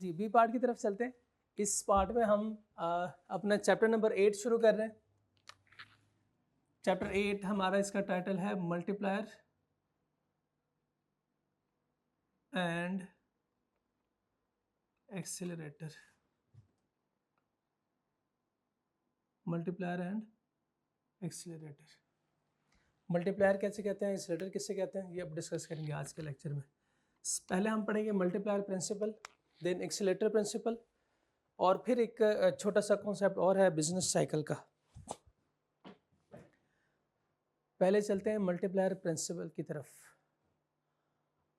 G B part की तरफ चलते हैं। इस पार्ट में हम अपना चैप्टर नंबर 8 शुरू कर रहे हैं। चैप्टर 8 हमारा इसका टाइटल है multiplier and accelerator. Multiplier and accelerator. Multiplier कैसे कहते हैं, एक्सेलरेटर किससे कहते हैं, ये अब डिस्कस करेंगे आज के लेक्चर में। पहले हम पढ़ेंगे multiplier principle, then accelerator principle, और फिर एक छोटा सा कॉन्सेप्ट और है बिजनेस साइकिल का। पहले चलते हैं मल्टीप्लायर प्रिंसिपल की तरफ।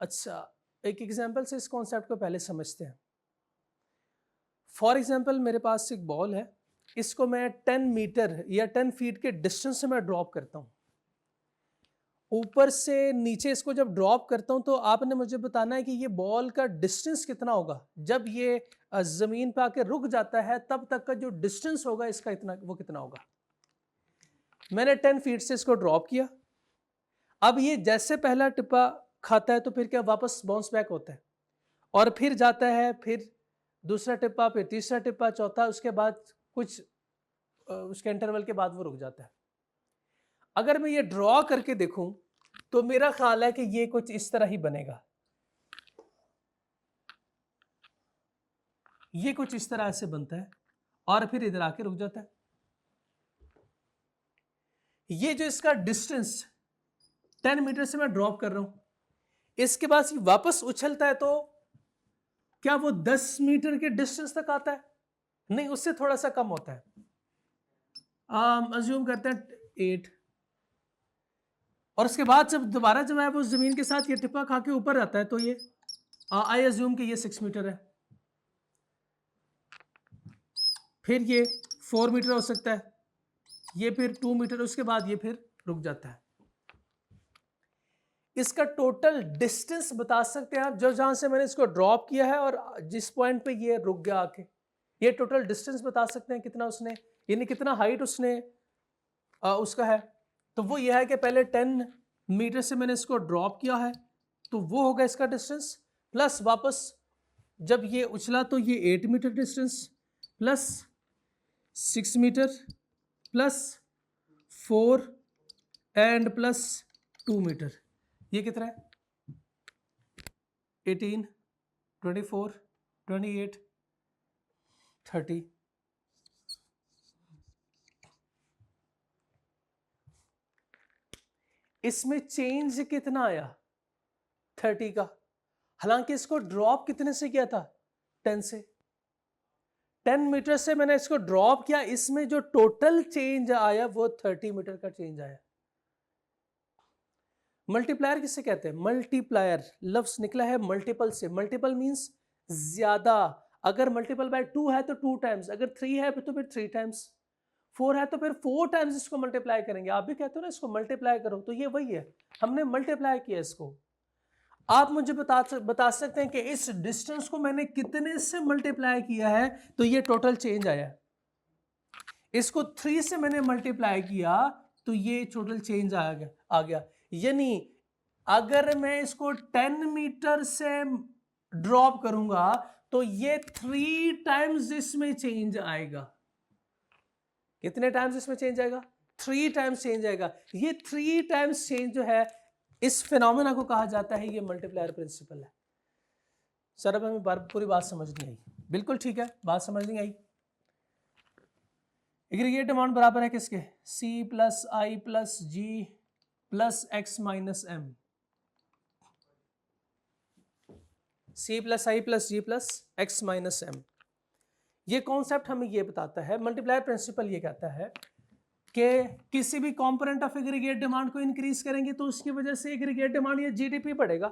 अच्छा, एक एग्जांपल से इस कॉन्सेप्ट को पहले समझते हैं। फॉर एग्जांपल मेरे पास एक बॉल है, इसको मैं 10 मीटर या 10 फीट के डिस्टेंस से मैं ड्रॉप करता हूँ। ऊपर से नीचे इसको जब ड्रॉप करता हूँ तो आपने मुझे बताना है कि ये बॉल का डिस्टेंस कितना होगा। जब ये जमीन पे आके रुक जाता है तब तक का जो डिस्टेंस होगा इसका इतना, वो कितना होगा। मैंने 10 फीट से इसको ड्रॉप किया। अब ये जैसे पहला टिप्पा खाता है तो फिर क्या वापस बाउंस बैक होता है और फिर जाता है, फिर दूसरा टिप्पा, फिर तीसरा टिप्पा, चौथा, उसके बाद कुछ उसके इंटरवल के बाद वो रुक जाता है। अगर मैं ये ड्रॉ करके देखूं तो मेरा ख्याल है कि ये कुछ इस तरह ही बनेगा। ये कुछ इस तरह से बनता है और फिर इधर आके रुक जाता है। ये जो इसका डिस्टेंस 10 मीटर से मैं ड्रॉप कर रहा हूं, इसके बाद वापस उछलता है तो क्या वो 10 मीटर के डिस्टेंस तक आता है? नहीं, उससे थोड़ा सा कम होता है। अज्यूम करते हैं 8, और उसके बाद जब दोबारा जब है वो जमीन के साथ ये टिप्पा खा के ऊपर आता है तो ये आई अज्यूम कि ये 6 मीटर है, फिर ये 4 मीटर हो सकता है, ये फिर 2 मीटर, उसके बाद ये फिर रुक जाता है। इसका टोटल डिस्टेंस बता सकते हैं आप, जो जहां से मैंने इसको ड्रॉप किया है और जिस पॉइंट पे ये रुक गया आके, ये टोटल डिस्टेंस बता सकते हैं कितना उसने, यानी कितना हाइट उसने उसका है। तो वो ये है कि पहले 10 मीटर से मैंने इसको ड्रॉप किया है तो वो होगा इसका डिस्टेंस, प्लस वापस जब ये उछला तो ये 8 metre distance, plus 6 metre, plus 4 and plus 2 metre. ये कितना है? 18, 24, 28, 30। इसमें चेंज कितना आया? 30 का। हालांकि इसको ड्रॉप कितने से किया था? 10 से। 10 मीटर से मैंने इसको ड्रॉप किया, इसमें जो टोटल चेंज आया वो 30 मीटर का चेंज आया। मल्टीप्लायर किसे कहते हैं? मल्टीप्लायर लफ्ज निकला है मल्टीपल से। मल्टीपल मींस ज्यादा। अगर मल्टीपल बाय 2 है तो 2 टाइम्स, अगर 3 है तो फिर 3 टाइम्स, 4 है तो फिर 4 टाइम्स इसको मल्टीप्लाई करेंगे। आप भी कहते हो ना इसको मल्टीप्लाई करो, तो ये वही है, हमने मल्टीप्लाई किया इसको। आप मुझे बता सकते हैं कि इस डिस्टेंस को मैंने कितने से मल्टीप्लाई किया है तो ये टोटल चेंज आया। इसको 3 से मैंने मल्टीप्लाई किया तो ये टोटल चेंज आ गया। यानी अगर मैं इसको 10 मीटर से ड्रॉप करूंगा तो ये 3 टाइम्स इसमें चेंज आएगा। कितने टाइम्स इसमें चेंज आएगा? 3 टाइम्स चेंज आएगा। ये 3 टाइम्स चेंज जो है, इस फिनोमेना को कहा जाता है, ये मल्टीप्लायर प्रिंसिपल है। सर अब हमें पूरी बात समझ नहीं आई। बिल्कुल ठीक है, बात समझ नहीं आई। एग्रीगेट अमाउंट बराबर है किसके? C plus I plus G plus X minus M. C plus I plus G plus X minus M. ये कॉन्सेप्ट हमें ये बताता है, मल्टीप्लायर प्रिंसिपल ये कहता है कि किसी भी कंपोनेंट ऑफ एग्रीगेट डिमांड को इंक्रीज करेंगे तो उसकी वजह से एग्रीगेट डिमांड या जीडीपी बढ़ेगा।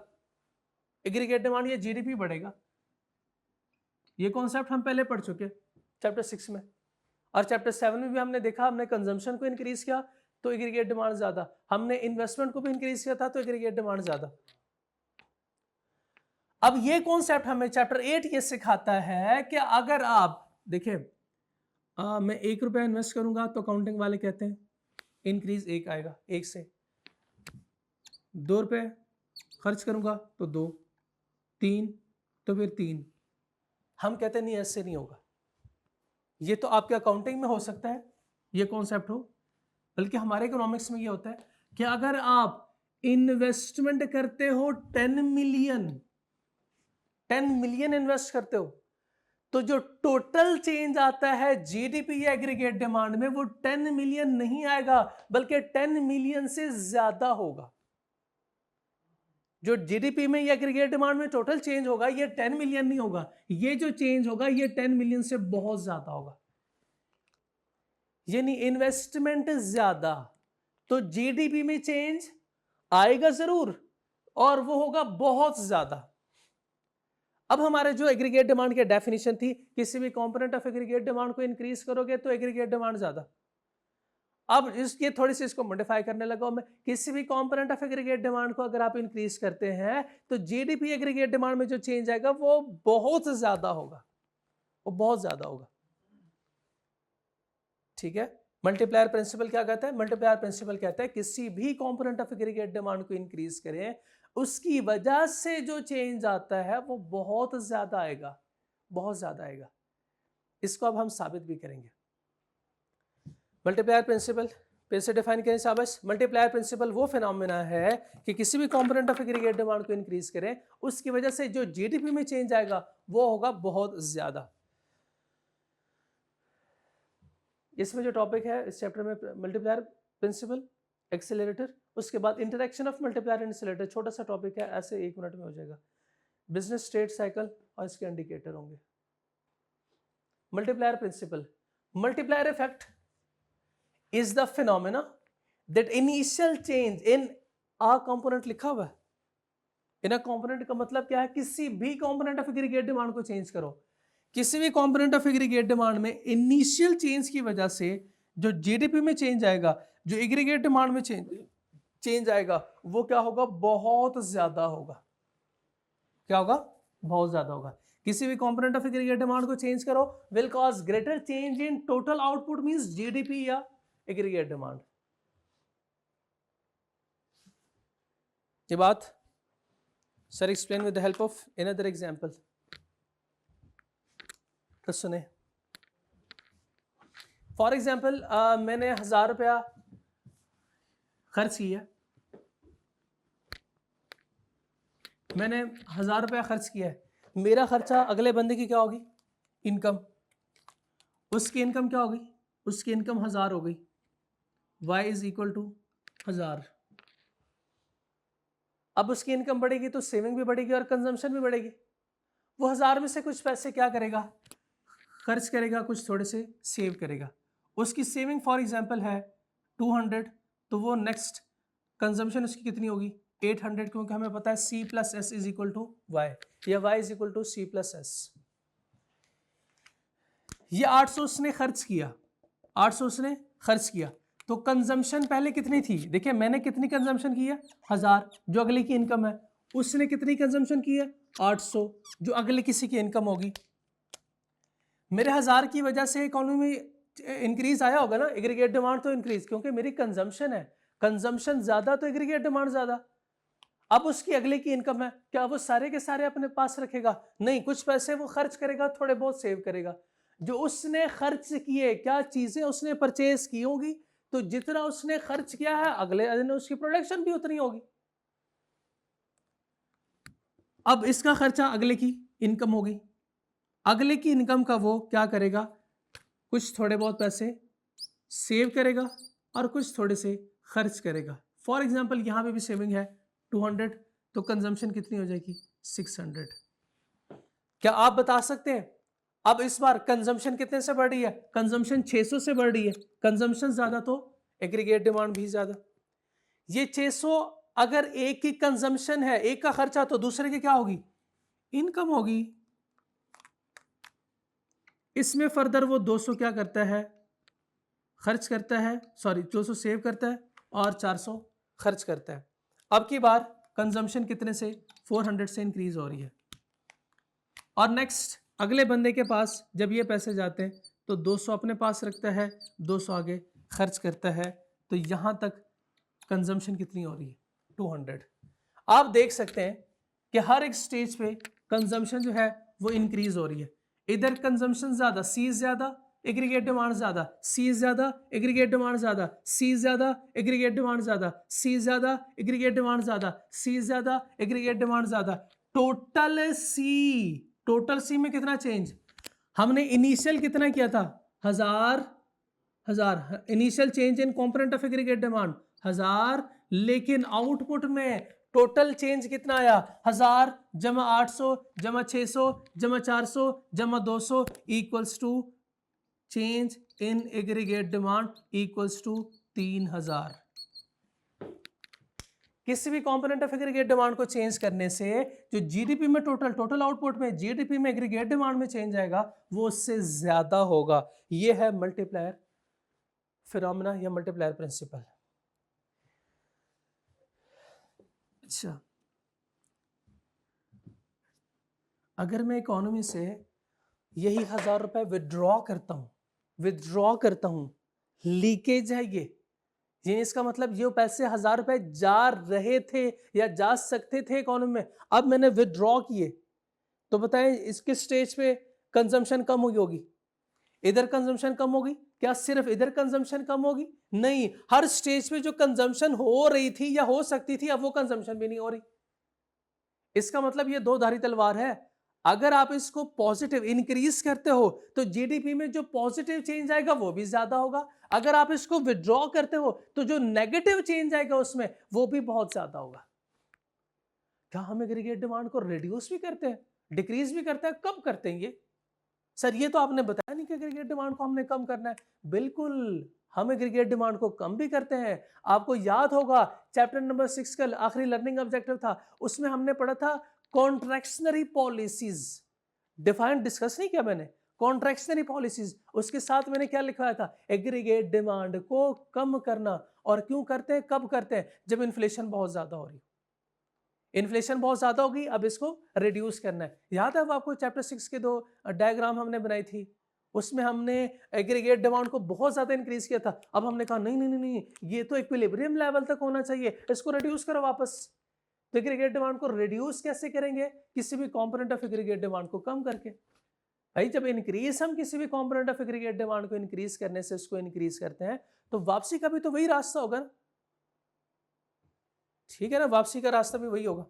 एग्रीगेट डिमांड या जीडीपी बढ़ेगा। ये कॉन्सेप्ट हम पहले पढ़ चुके चैप्टर 6 में, और चैप्टर 7 में भी हमने देखा, हमने कंजम्पशन को इंक्रीज किया तो एग्रीगेट डिमांड ज्यादा, हमने इन्वेस्टमेंट को भी इंक्रीज किया था तो एग्रीगेट डिमांड ज्यादा। अब ये कॉन्सेप्ट हमें चैप्टर 8 ये सिखाता है कि अगर आप देखिए, मैं 1 रुपया इन्वेस्ट करूंगा तो अकाउंटिंग वाले कहते हैं इंक्रीज 1 आएगा, 1 से। 2 रुपये खर्च करूंगा तो 2, 3 तो फिर 3, हम कहते हैं नहीं ऐसे नहीं होगा, ये तो आपके अकाउंटिंग में हो सकता है ये कॉन्सेप्ट हो, बल्कि हमारे इकोनॉमिक्स में ये होता है कि अगर आप इन्वेस्टमेंट करते हो 10 मिलियन इन्वेस्ट करते हो, तो जो टोटल चेंज आता है जीडीपी या एग्रीगेट डिमांड में वो 10 मिलियन नहीं आएगा, बल्कि 10 मिलियन से ज्यादा होगा। जो जीडीपी में या एग्रीगेट डिमांड में टोटल चेंज होगा ये 10 मिलियन नहीं होगा, ये जो चेंज होगा ये 10 मिलियन से बहुत ज्यादा होगा। यानी इन्वेस्टमेंट ज्यादा तो जीडीपी में चेंज आएगा जरूर, और वो होगा बहुत ज्यादा। अब हमारे जो एग्रीगेट डिमांड की डेफिनेशन थी, किसी भी कंपोनेंट ऑफ एग्रीगेट डिमांड को इंक्रीज करोगे तो एग्रीगेट डिमांड ज्यादा। अब इसके थोड़ी सी इसको मॉडिफाई करने लगा मैं, किसी भी कंपोनेंट ऑफ एग्रीगेट डिमांड को अगर आप इंक्रीज करते हैं तो जीडीपी एग्रीगेट डिमांड में जो चेंज आएगा वो बहुत ज्यादा होगा, वो बहुत ज्यादा होगा। ठीक है, मल्टीप्लायर प्रिंसिपल क्या कहता है? मल्टीप्लायर प्रिंसिपल कहता है किसी भी कंपोनेंट ऑफ एग्रीगेट डिमांड को इंक्रीज करें, उसकी वजह से जो चेंज आता है वो बहुत ज्यादा आएगा, बहुत ज्यादा आएगा। इसको अब हम साबित भी करेंगे। मल्टीप्लायर प्रिंसिपल फिर से डिफाइन करें शाबाश। मल्टीप्लायर प्रिंसिपल वो फिनोमेना है कि किसी भी कंपोनेंट ऑफ एग्रीगेट डिमांड को इंक्रीज करें, उसकी वजह से जो जीडीपी में चेंज आएगा वो होगा बहुत ज्यादा। इसमें जो टॉपिक है इस चैप्टर में मल्टीप्लायर प्रिंसिपल, एक्सेलरेटर, उसके बाद interaction of multiplier and accelerator, छोटा सा टॉपिक है, ऐसे 1 मिनट में हो जाएगा। बिजनेस स्टेट साइकिल और इसके इंडिकेटर होंगे। Multiplier principle, multiplier effect is the phenomena that initial change in a component, लिखा हुआ है इन अ कंपोनेंट का मतलब क्या है? किसी भी कंपोनेंट ऑफ एग्रीगेट डिमांड को चेंज करो, किसी भी कंपोनेंट ऑफ एग्रीगेट डिमांड में इनिशियल चेंज की वजह से जो जीडीपी में चेंज आएगा, जो एग्रीगेट डिमांड में चेंज आएगा, वो क्या होगा? बहुत ज्यादा होगा। क्या होगा? बहुत ज्यादा होगा। किसी भी कंपोनेंट ऑफ एग्रीगेट डिमांड को चेंज करो will cause greater change in total output, means GDP या एग्रीगेट डिमांड। ये बात sir explain with the help of another example, तो सुने। फॉर एग्जाम्पल मैंने 1000 रुपया खर्च किया, मैंने 1000 रुपया खर्च किया है, मेरा खर्चा अगले बंदे की क्या होगी? इनकम। उसकी इनकम क्या होगी? उसकी इनकम 1000 हो गई। y is equal to 1000। अब उसकी इनकम बढ़ेगी तो सेविंग भी बढ़ेगी और कंजम्पशन भी बढ़ेगी। वो 1000 में से कुछ पैसे क्या करेगा? खर्च करेगा, कुछ थोड़े से सेव करेगा। उसकी सेविंग फॉर एग्जांपल है 200, तो वो नेक्स्ट कंजम्पशन उसकी कितनी होगी? 800, क्योंकि हमें पता है C plus S is equal to Y, या y is equal to C plus S. ये 800 उसने खर्च किया, 800 उसने खर्च किया, तो कंजम्पशन पहले कितनी थी? देखिए मैंने कितनी कंजम्पशन की है? 1000, जो अगले की इनकम है। उसने कितनी कंजम्पशन की है? 800, जो अगले किसी की इनकम होगी। मेरे 1000 की वजह से इकोनॉमी में इंक्रीज आया होगा ना, एग्रीगेट डिमांड तो इंक्रीज, क्योंकि मेरी कंजम्पशन है, कंजम्पशन ज्यादा तो एग्रीगेट डिमांड ज्यादा। अब उसकी अगले की इनकम है, क्या वो सारे के सारे अपने पास रखेगा? नहीं, कुछ पैसे वो खर्च करेगा, थोड़े बहुत सेव करेगा। जो उसने खर्च किए, क्या चीजें उसने परचेज की होगी, तो जितना उसने खर्च किया है अगले दिन उसकी प्रोडक्शन भी उतनी होगी। अब इसका खर्चा अगले की इनकम होगी, अगले की इनकम का वो क्या करेगा? कुछ थोड़े बहुत पैसे सेव करेगा और कुछ थोड़े से खर्च करेगा। फॉर एग्जांपल यहाँ पे भी सेविंग है 200, तो कंजम्पशन कितनी हो जाएगी? 600। क्या आप बता सकते हैं अब इस बार कंजम्पशन कितने से बढ़ रही है? कंजम्पशन 600 से बढ़ रही है। कंजम्पशन ज्यादा तो एग्रीगेट डिमांड भी ज्यादा। ये 600 अगर एक की कंजम्पशन है, एक का खर्चा, तो दूसरे की क्या होगी? इनकम होगी। इसमें फर्दर वो 200 क्या करता है? खर्च करता है, सॉरी 200 सेव करता है और 400 खर्च करता है। अब की बार कंजम्पशन कितने से? 400 से इंक्रीज हो रही है। और नेक्स्ट अगले बंदे के पास जब ये पैसे जाते हैं तो 200 अपने पास रखता है, 200 आगे खर्च करता है, तो यहां तक कंजम्पशन कितनी हो रही है? 200। आप देख सकते हैं कि हर एक स्टेज पे कंजम्पशन जो है वो इंक्रीज हो रही है। इधर कंजम्पशन ज्यादा, सी ज्यादा, एग्रीगेट डिमांड ज्यादा, सी ज्यादा, एग्रीगेट डिमांड ज्यादा, सी ज्यादा, एग्रीगेट डिमांड ज्यादा, सी ज्यादा, एग्रीगेट डिमांड ज्यादा, सी ज्यादा, एग्रीगेट डिमांड ज्यादा। टोटल सी में कितना चेंज? हमने इनिशियल कितना किया था? 1000 initial change in component of aggregate demand 1000, लेकिन आउटपुट में टोटल चेंज कितना आया? 1000 जमा 800 जमा 600 जमा 400 जमा 200 equals to change in aggregate demand equals to 3000। किसी भी कंपोनेंट ऑफ एग्रीगेट डिमांड को चेंज करने से जो जीडीपी में टोटल आउटपुट में जीडीपी में एग्रीगेट डिमांड में चेंज आएगा वो उससे ज्यादा होगा। ये है मल्टीप्लायर फिनोमेना या मल्टीप्लायर प्रिंसिपल। अच्छा, अगर मैं इकोनॉमी से यही 1000 रुपए विड्रॉ करता हूं, लीकेज है ये इसका मतलब ये पैसे 1000 रुपए जा रहे थे या जा सकते थे इकोनॉमी में, अब मैंने विड्रॉ किए, तो बताएं इसके स्टेज पे कंजम्पशन कम हुई होगी, इधर कंजम्पशन कम होगी क्या? सिर्फ इधर कंजम्पशन कम होगी? नहीं, हर स्टेज पे जो कंजम्पशन हो रही थी या हो सकती थी अब वो कंजम्पशन भी नहीं हो रही। इसका मतलब ये दो धारी तलवार है। अगर आप इसको पॉजिटिव इंक्रीज करते हो तो जीडीपी में जो पॉजिटिव चेंज आएगा वो भी ज्यादा होगा, अगर आप इसको विड्रॉ करते हो तो जो नेगेटिव चेंज आएगा उसमें वो भी बहुत ज्यादा होगा। क्या हम एग्रीगेट डिमांड को रिड्यूस भी करते हैं, डिक्रीज भी करते हैं? कब करते हैं ये? सर ये तो आपने बताया नहीं कि एग्रीगेट डिमांड को हमने कम करना है। बिल्कुल, हम एग्रीगेट डिमांड को कम भी करते हैं। आपको याद होगा चैप्टर नंबर 6 का आखिरी लर्निंग ऑब्जेक्टिव था, उसमें हमने पढ़ा था कॉन्ट्रैक्शनरी पॉलिसीज, डिफाइन डिस्कस नहीं किया मैंने, कॉन्ट्रैक्शनरी पॉलिसीज, उसके साथ मैंने क्या लिखवाया था? एग्रीगेट डिमांड को कम करना। और क्यों करते हैं, कब करते हैं? जब इन्फ्लेशन बहुत ज्यादा हो रही, इन्फ्लेशन बहुत ज्यादा होगी, अब इसको रिड्यूस करना है। याद है अब आपको चैप्टर 6 के 2 डायग्राम हमने बनाई थी, उसमें हमने एग्रीगेट डिमांड को बहुत ज्यादा इंक्रीज किया था, अब हमने कहा नहीं नहीं नहीं नहीं, ये तो इक्विलिब्रियम लेवल तक होना चाहिए, इसको रिड्यूस करो वापस। तो एग्रीगेट डिमांड को रिड्यूस कैसे करेंगे? किसी भी कंपोनेंट ऑफ एग्रीगेट डिमांड को कम करके। भाई जब इंक्रीज हम किसी भी कंपोनेंट ऑफ एग्रीगेट डिमांड को इंक्रीज करने से उसको इंक्रीज करते हैं तो वापसी का भी तो वही रास्ता होगा ना, ठीक है ना? वापसी का रास्ता भी वही होगा,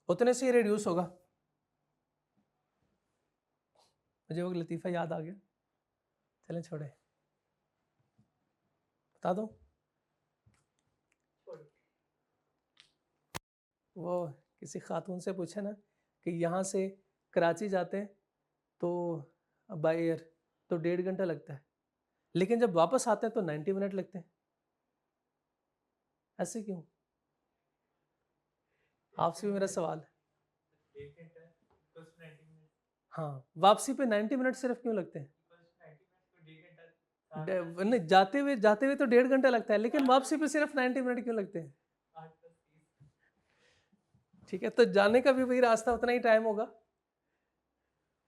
उतने से ही रिड्यूस होगा। मुझे वो लतीफा याद आ गया, चलें छोड़े, बता दो। वो किसी खातून से पूछे ना कि यहाँ से कराची जाते हैं तो बाय एयर तो 1.5 घंटा लगता है, लेकिन जब वापस आते हैं तो 90 मिनट लगते हैं, ऐसे क्यों? आपसे भी मेरा सवाल है। हाँ, वापसी पे 90 मिनट सिर्फ क्यों लगते हैं? नहीं, जाते हुए तो 1.5 घंटा लगता है, लेकिन वापसी पे सिर्फ 90 मिनट क्यों लगते हैं? ठीक है, तो जाने का भी वही रास्ता, उतना ही टाइम होगा,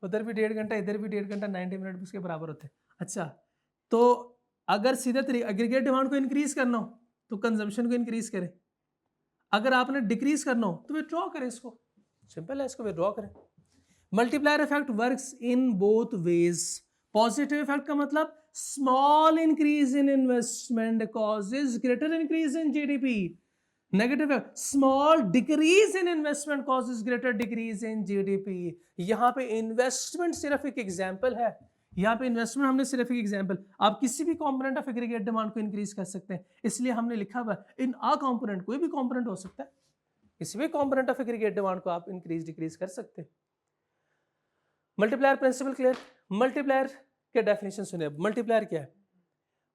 उधर भी 1.5 घंटा, इधर भी 1.5 घंटा, 90 मिनट उसके बराबर होते हैं। अच्छा, तो अगर सीधे तरीके एग्रीगेट डिमांड को इंक्रीज करना हो तो कंजम्पशन को इंक्रीज करें, अगर आपने डिक्रीज करना हो तो विड्रॉ करें, इसको सिंपल है, इसको विड्रॉ करें। Multiplier effect works in both ways. Positive effect का मतलब small increase in investment causes greater increase in GDP. Negative है, small decrease in investment causes greater decrease in GDP. यहां पे इन्वेस्टमेंट सिर्फ एक एग्जांपल है, यहां पे इन्वेस्टमेंट हमने सिर्फ एक एग्जांपल, आप किसी भी कंपोनेंट ऑफ एग्रीगेट डिमांड को इंक्रीज कर सकते हैं, इसलिए हमने लिखा हुआ इन अ कंपोनेंट, कोई भी कंपोनेंट हो सकता है, किसी भी कंपोनेंट ऑफ एग्रीगेट डिमांड को आप इंक्रीज डिक्रीज कर सकते हैं। Multiplier principle clear? मल्टीप्लायर के डेफिनेशन सुनिए। मल्टीप्लायर क्या है?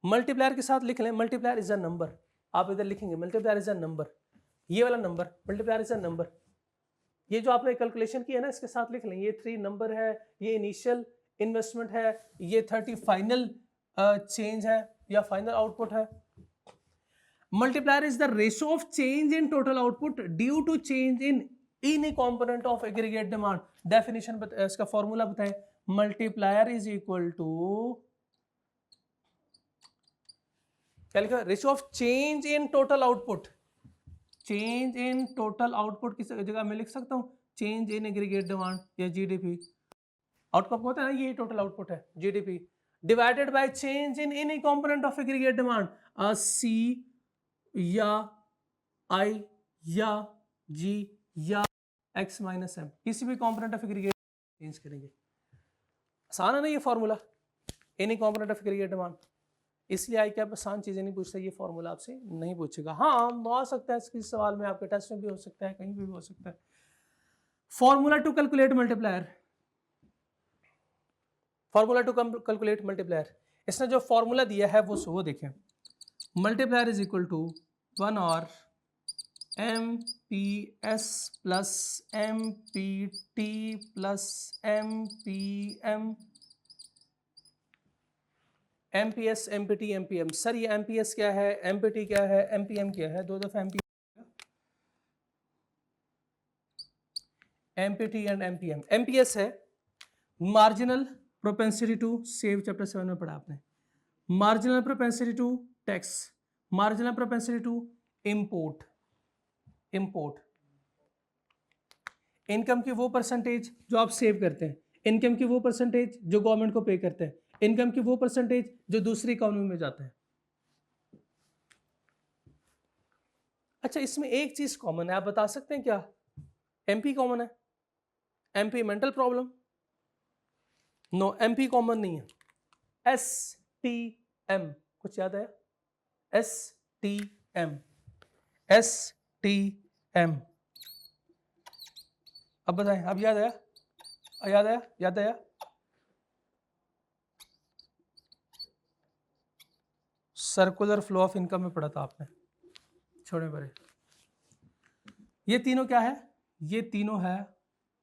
मल्टीप्लायर के साथ लिख लें, मल्टीप्लायर इज अ नंबर, आप इधर लिखेंगे मल्टीप्लायर इज अ नंबर, ये वाला number multiplier is a number, ये जो आपने कैलकुलेशन की है ना इसके साथ लिख लें, ये 3 नंबर है, ये इनिशियल इन्वेस्टमेंट है, ये 30 फाइनल चेंज है या फाइनल आउटपुट है। Multiplier is the ratio of change in total output due to change in any component of aggregate demand. Definition इसका फॉर्मूला बताएं, मल्टीप्लायर इज इक्वल टू क्या लिखा? Ratio of change in total output, change in total output किस जगह में लिख सकता हूं? चेंज इन एग्रीगेट डिमांड या जीडीपी आउटपुट होता है ना, ये टोटल आउटपुट है GDP, divided by change in any component of aggregate demand, C या आई या जी या एक्स माइनस एम, किसी भी कंपोनेंट ऑफ एग्रीगेट चेंज करेंगे। आसान है ना ये formula, any component of aggregate demand. इसलिए आई कैप आसान चीजें नहीं पूछता, ये फॉर्मूला आपसे नहीं पूछेगा। हाँ आ सकता है इसके सवाल में, आपके टेस्ट में भी हो सकता है, कहीं भी हो सकता है। Formula to calculate multiplier, formula to calculate multiplier, इसने जो फॉर्मूला दिया है वो देखें, मल्टीप्लायर इज इक्वल टू 1 और M P S plus M P T plus M P M, M P S M P T M P M. Sir ये M P S क्या है, एम पी टी क्या है, M P M क्या है, दो दफा M P T and M P M. M P S है marginal propensity to save, chapter 7 में पढ़ा आपने, marginal propensity to tax, marginal propensity to import, import, income की वो परसेंटेज जो आप सेव करते हैं, इनकम की वो परसेंटेज जो गवर्नमेंट को पे करते हैं, इनकम की वो परसेंटेज जो दूसरी इकोनॉमी में जाते हैं। अच्छा इसमें एक चीज कॉमन है, आप बता सकते हैं क्या? एमपी कॉमन है, MP mental problem, no MP common नहीं है। एस टी एम कुछ याद आया? S T M, S T M, अब बताएं, अब याद आया? याद आया? याद आया? सर्कुलर फ्लो ऑफ इनकम में पढ़ा था आपने, छोड़े परे। ये तीनों क्या है? ये तीनों है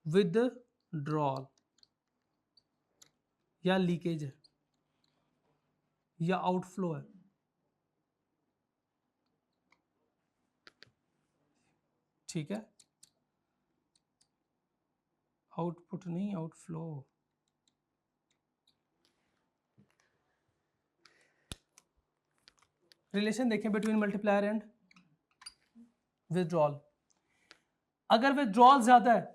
विदड्रॉल या लीकेज है या आउटफ्लो है। ठीक है, आउटपुट नहीं, आउटफ्लो। रिलेशन देखें बिटवीन मल्टीप्लायर एंड विदड्रॉल। अगर विदड्रॉल ज्यादा है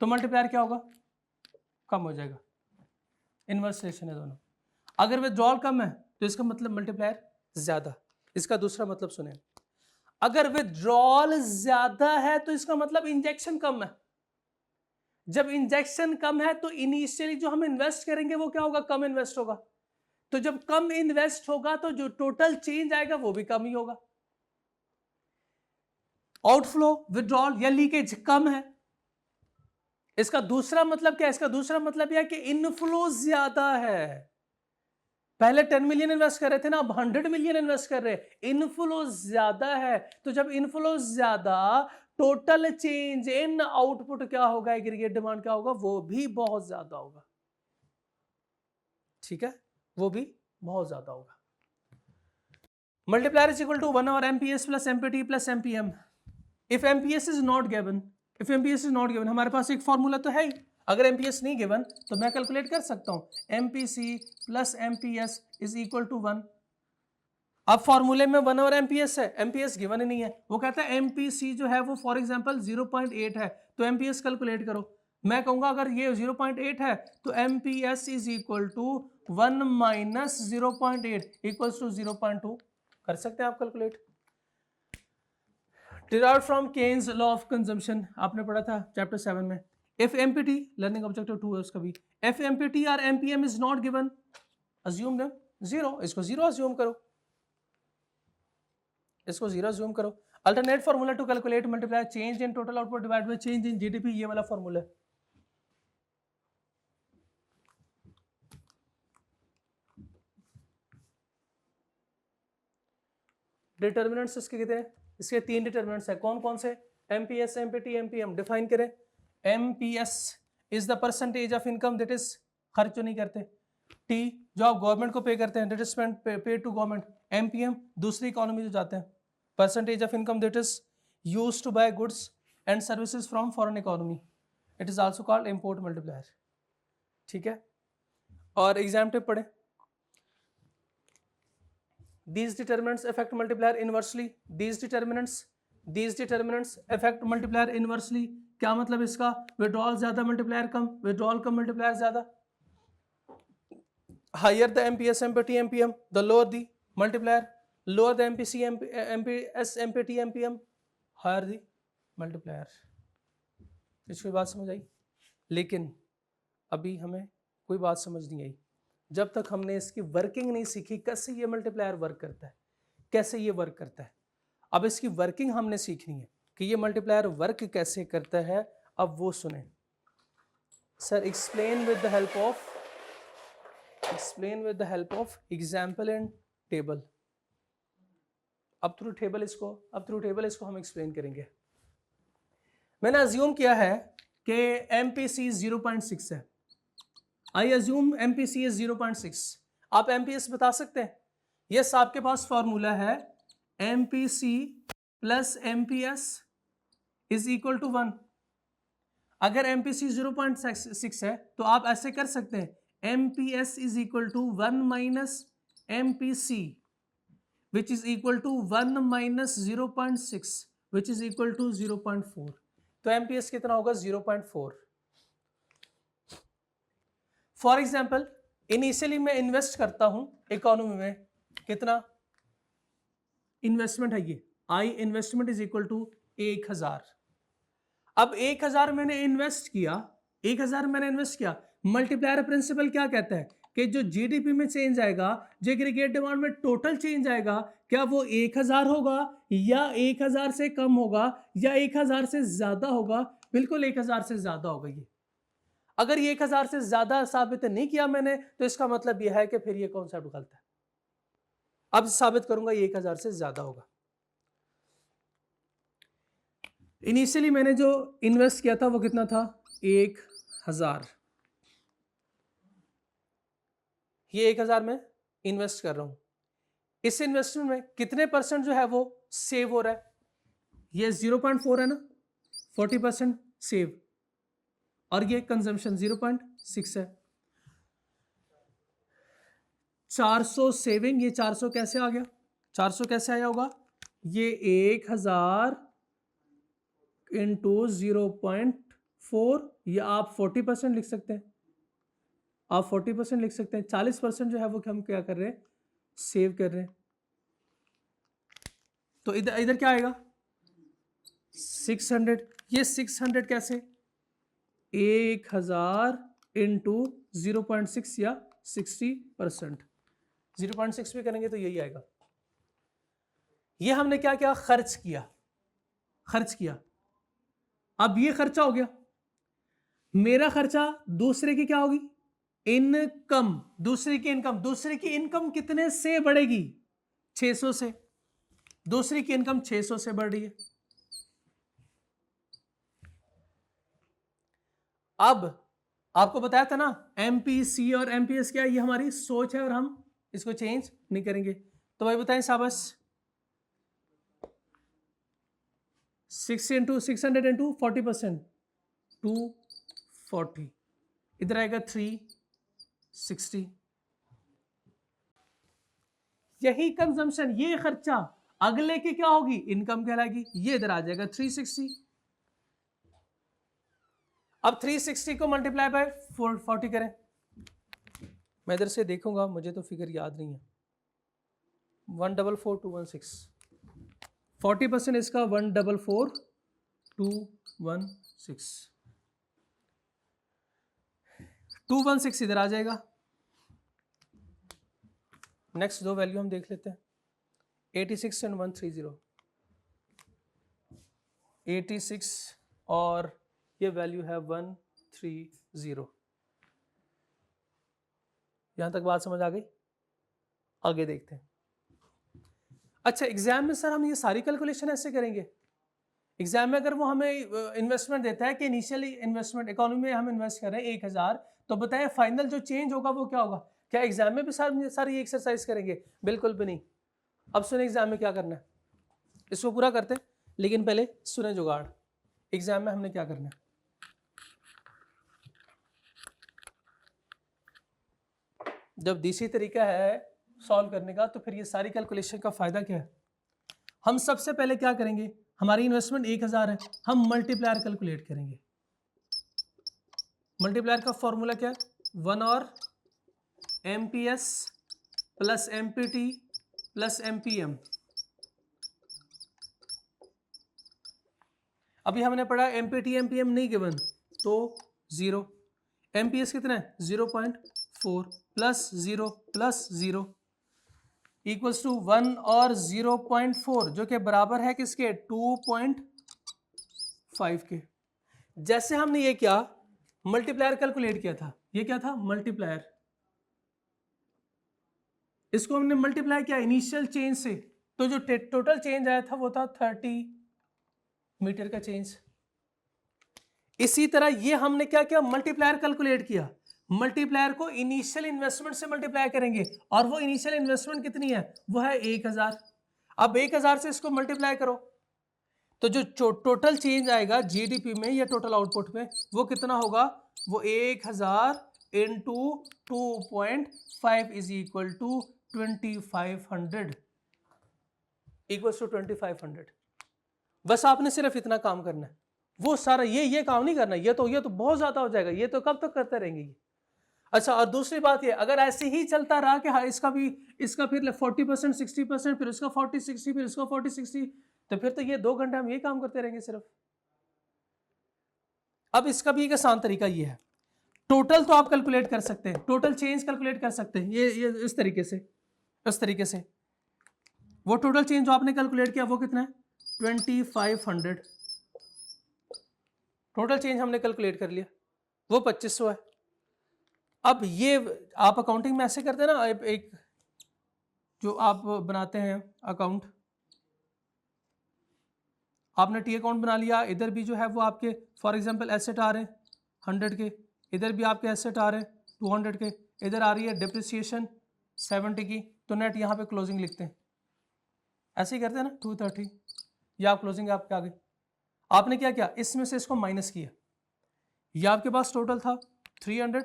तो मल्टीप्लायर क्या होगा? कम हो जाएगा, इनवर्स रिलेशन है दोनों। अगर विदड्रॉल कम है तो इसका मतलब मल्टीप्लायर ज्यादा। इसका दूसरा मतलब सुने, अगर विदड्रॉल ज्यादा है तो इसका मतलब इंजेक्शन कम है। जब इंजेक्शन कम है तो इनिशियली जो हम इन्वेस्ट करेंगे वो क्या होगा? कम इन्वेस्ट होगा। तो जब कम इन्वेस्ट होगा तो जो टोटल चेंज आएगा वो भी कम ही होगा। आउटफ्लो, विदड्रॉल या लीकेज कम है, इसका दूसरा मतलब क्या है? इसका दूसरा मतलब यह है कि इनफ्लो ज्यादा है। पहले 10 मिलियन इन्वेस्ट कर रहे थे ना, अब 100 मिलियन इन्वेस्ट कर रहे हैं, इनफ्लो ज्यादा है। तो जब इनफ्लो ज्यादा, टोटल चेंज इन आउटपुट क्या होगा? एग्रीगेट डिमांड क्या होगा? वो भी बहुत ज्यादा होगा। ठीक है, वो भी बहुत ज्यादा होगा। मल्टीप्लायर इज इक्वल टू 1 और MPS plus empty plus MPM. If MPS is not given, if MPS is not given, हमारे पास एक फॉर्मूला तो है ही। अगर एमपीएस नहीं गिवन तो मैं कैलकुलेट कर सकता हूं, MPC plus MPS is equal to 1। अब फॉर्मूले में 1 और एमपीएस है, एमपीएस गिवन ही नहीं है। वो कहता है एमपीसी जो है वो फॉर एग्जांपल 0.8 है, तो एमपीएस कैलकुलेट करो। मैं कहूंगा अगर ये 0.8 है तो MPS is equal to 1 minus 0.8 equals to 0.2। कर सकते हैं आप calculate. Derived from Keynes law of consumption, आपने पढ़ा था चैप्टर 7 में। इफ एमपीटी, लर्निंग ऑब्जेक्टिव 2 है उसका भी, इफ एमपीटी और MPM is not given, assume them 0, इसको 0 अज्यूम करो, इसको 0 अज्यूम करो। Alternate formula to calculate multiply change in total output divide by change in GDP, ये वाला फार्मूला है। डिटर्मिनेंट्स इसके कितने हैं? इसके 3 डिटर्मिनेंट्स है। कौन कौन से? MPS, empty, MPM. डिफाइन करें। MPS is the percentage of income that is, खर्च जो नहीं करते, टी जो आप गवर्नमेंट को पे करते हैं, that is spent pay to government. MPM दूसरी इकोनॉमी जो जाते हैं, percentage of income that is used to buy goods and services from foreign economy, it is also called import multiplier. ठीक है, और एग्जाम्पल पढ़े। These determinants affect multiplier inversely. These determinants affect multiplier inversely. क्या मतलब इसका? Withdrawal ज्यादा multiplier कम, withdrawal कम multiplier ज्यादा. Higher the MPS MPT MPM, the lower the multiplier. Lower the MPC MPS MPT MPM, higher the multiplier. इसकी बात समझ आई? लेकिन अभी हमें कोई बात समझ नहीं आई जब तक हमने इसकी वर्किंग नहीं सीखी, कैसे ये मल्टीप्लायर वर्क करता है, कैसे ये वर्क करता है. अब इसकी वर्किंग हमने सीखनी है कि ये मल्टीप्लायर वर्क कैसे करता है. अब वो सुने sir. Explain with the help of example and table. अब थ्रू टेबल इसको हम एक्सप्लेन करेंगे. मैंने अज्यूम किया है कि MPC 0.6 है. I assume MPC is 0.6. आप MPS बता सकते हैं? यस, आपके पास फॉर्मूला है MPC plus MPS is equal to 1. अगर MPC 0.6 है तो आप ऐसे कर सकते हैं MPS is equal to 1 minus MPC which is equal to 1 minus 0.6 which is equal to 0.4. तो MPS कितना होगा? 0.4. फॉर एग्जाम्पल इनिशियली मैं इन्वेस्ट करता हूं इकोनॉमी में, कितना इन्वेस्टमेंट है ये? I investment is equal to 1000. अब 1000 मैंने इन्वेस्ट किया. मल्टीप्लायर प्रिंसिपल क्या कहता है कि जो जीडीपी में चेंज आएगा, जो एग्रीगेट डिमांड में टोटल चेंज आएगा, क्या वो 1000 होगा या 1000 से कम होगा या 1000 से ज्यादा होगा? बिल्कुल 1000 से ज्यादा होगा. ये अगर ये 1000 से ज्यादा साबित नहीं किया मैंने तो इसका मतलब यह है कि फिर ये कॉन्सेप्ट गलत है. अब साबित करूंगा ये 1000 से ज्यादा होगा. इनिशियली मैंने जो इन्वेस्ट किया था वो कितना था? 1000. ये 1000 में इन्वेस्ट कर रहा हूं. इस इन्वेस्टमेंट में कितने परसेंट जो है वो सेव हो रहा है? ये 0.4 है ना, 40% सेव. और ये कंजम्पशन 0.6 है. 400 सेविंग. ये 400 कैसे आ गया? 400 कैसे आया होगा? ये 1000 इंटू 0.4, या आप 40% लिख सकते हैं. 40% जो है वो हम क्या कर रहे हैं? सेव कर रहे हैं. तो इधर क्या आएगा? 600. ये 600 कैसे? 1000 इंटू 0.6 या 60%. 0.6 भी करेंगे तो यही आएगा. ये हमने क्या किया? खर्च किया. अब ये खर्चा हो गया. मेरा खर्चा, दूसरे की क्या होगी? इनकम. दूसरे की इनकम कितने से बढ़ेगी? 600 से. दूसरे की इनकम 600 से बढ़ रही है. अब आपको बताया था ना MPC और MPS क्या है? ये हमारी सोच है और हम इसको चेंज नहीं करेंगे. तो भाई बताएं शाबाश. 600 इंटू 40%, 240. इधर आएगा 360. यही कंजम्पशन, ये खर्चा अगले की क्या होगी? इनकम कहलाएगी. ये इधर आ जाएगा 360. अब 360 को मल्टीप्लाई बाय 40 करें. मैं इधर से देखूंगा, मुझे तो फिगर याद नहीं है. 144,216. 40% इसका 144,216. 216 इधर आ जाएगा. नेक्स्ट दो वैल्यू हम देख लेते हैं. 86 एंड 130. 86 और ये वैल्यू है 130. यहां तक बात समझ आ गई? आगे देखते हैं. अच्छा, एग्जाम में सर हम ये सारी कैलकुलेशन ऐसे करेंगे? एग्जाम में अगर वो हमें इन्वेस्टमेंट देता है कि इनिशियली इन्वेस्टमेंट इकोनॉमी में हम इन्वेस्ट कर रहे हैं 1000, तो बताएं फाइनल जो चेंज होगा वो क्या होगा? क्या एग्जाम में भी सर ये एक्सरसाइज करेंगे? बिल्कुल भी नहीं. अब सुने एग्जाम में क्या करना है, इसको पूरा करते हैं, लेकिन पहले सुने जुगाड़. एग्जाम में हमने क्या करना है? जब देसी तरीका है सॉल्व करने का, तो फिर ये सारी कैलकुलेशन का फायदा क्या है? हम सबसे पहले क्या करेंगे? हमारी इन्वेस्टमेंट 1000 है, हम मल्टीप्लायर कैलकुलेट करेंगे। मल्टीप्लायर का फॉर्मूला क्या है? 1 और MPS plus MPT plus MPM। अभी हमने पढ़ा MPT MPM नहीं गिवन तो 0, MPS कितना है 0.4 प्लस 0 इक्वल्स टू 1 और 0.4 जो कि बराबर है किसके 2.5 के। जैसे हमने ये क्या मल्टीप्लायर कैलकुलेट किया था, ये क्या था मल्टीप्लायर, इसको हमने मल्टीप्लाई किया इनिशियल चेंज से, तो जो टोटल चेंज आया था वो था 30 मीटर का चेंज। इसी तरह ये हमने क्या किया मल्टीप्लायर कैलकुलेट किया, मल्टीप्लायर को इनिशियल इन्वेस्टमेंट से मल्टीप्लाई करेंगे और वो इनिशियल इन्वेस्टमेंट कितनी है वो है 1000। अब 1000 से इसको मल्टीप्लाई करो तो जो टोटल चेंज आएगा जीडीपी में या टोटल आउटपुट में वो कितना होगा, वो 1000 into 2.5 is equal to 2500 equals to 2500। बस आपने सिर्फ इतना काम करना है, वो सारा ये काम नहीं करना, ये तो बहुत ज्यादा हो जाएगा, ये तो कब तक करते रहेंगे ये। अच्छा और दूसरी बात ये अगर ऐसे ही चलता रहा कि हाँ इसका फिर 40% 60% फिर इसका 40 60 फिर इसका 40 60 तो फिर तो ये 2 घंटे हम ये काम करते रहेंगे सिर्फ। अब इसका भी एक आसान तरीका ये है, टोटल तो आप कैलकुलेट कर सकते हैं, टोटल चेंज कैलकुलेट कर सकते हैं ये इस तरीके से वो टोटल चेंज जो आपने कैलकुलेट किया वो कितना है 2500। टोटल चेंज हमने कैलकुलेट कर लिया वो 2500 है। अब ये आप अकाउंटिंग में ऐसे करते हैं ना, एक जो आप बनाते हैं अकाउंट, आपने टी अकाउंट बना लिया, इधर भी जो है वो आपके फॉर एग्जांपल एसेट आ रहे हैं 100 के, इधर भी आपके एसेट आ रहे हैं 200 के, इधर आ रही है डिप्रिसिएशन 70 की, तो नेट यहाँ पे क्लोजिंग लिखते हैं, ऐसे ही करते हैं ना 230 या आप क्लोजिंग आपके आगे। आपने क्या किया इसमें से इसको माइनस किया, ये आपके पास टोटल था 300,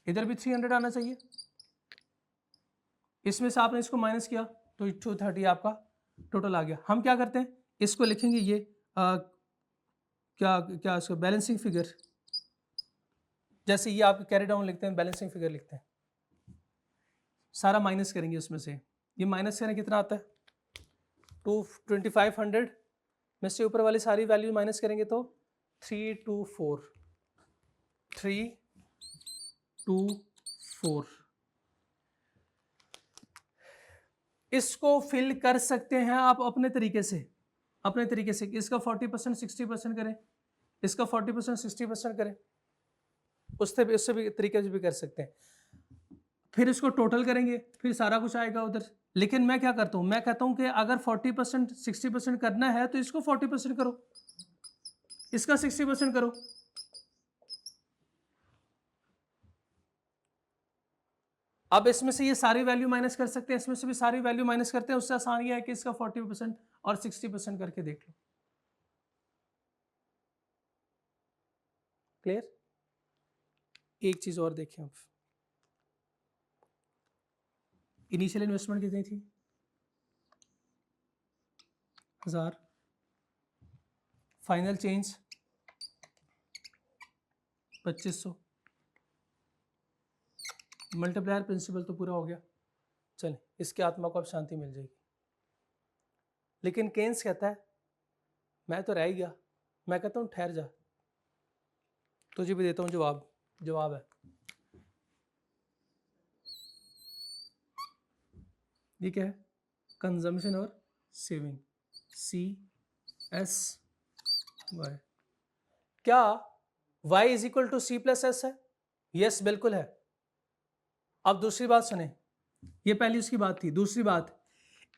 इधर भी 300 आना चाहिए, इसमें से आपने इसको माइनस किया तो 230 आपका टोटल आ गया। हम क्या करते हैं इसको लिखेंगे ये क्या इसको बैलेंसिंग फिगर, जैसे ये आप कैरी डाउन लिखते हैं बैलेंसिंग फिगर लिखते हैं, सारा माइनस करेंगे उसमें से, ये माइनस करें कितना आता है 2500 में से ऊपर वाली सारी वैल्यू माइनस करेंगे तो 324 इसको फिल कर सकते हैं आप अपने तरीके से इसका 40% 60% करें, इसका 40% 60% करें, उससे भी तरीके से भी कर सकते हैं, फिर इसको टोटल करेंगे फिर सारा कुछ आएगा उधर। लेकिन मैं क्या करता हूं, मैं कहता हूं कि अगर 40% 60% करना है तो इसको 40% करो, इसका 60% करो। अब इसमें से ये सारी वैल्यू माइनस कर सकते हैं, इसमें से भी सारी वैल्यू माइनस करते हैं, उससे आसान ये है कि इसका 40% और 60% करके देख लो। क्लियर? एक चीज और देखें, अब इनिशियल इन्वेस्टमेंट कितनी थी 1000, फाइनल चेंज 2500, मल्टीप्लायर प्रिंसिपल तो पूरा हो गया, चलें इसके आत्मा को अब शांति मिल जाएगी। लेकिन केन्स कहता है मैं तो रह ही गया, मैं कहता हूँ ठहर जा, तुझे भी देता हूँ जवाब है ये क्या है कंजम्पशन और सेविंग CSY। क्या Y is equal to C+S है? यस बिल्कुल है। अब दूसरी बात सुने, ये पहली उसकी बात थी, दूसरी बात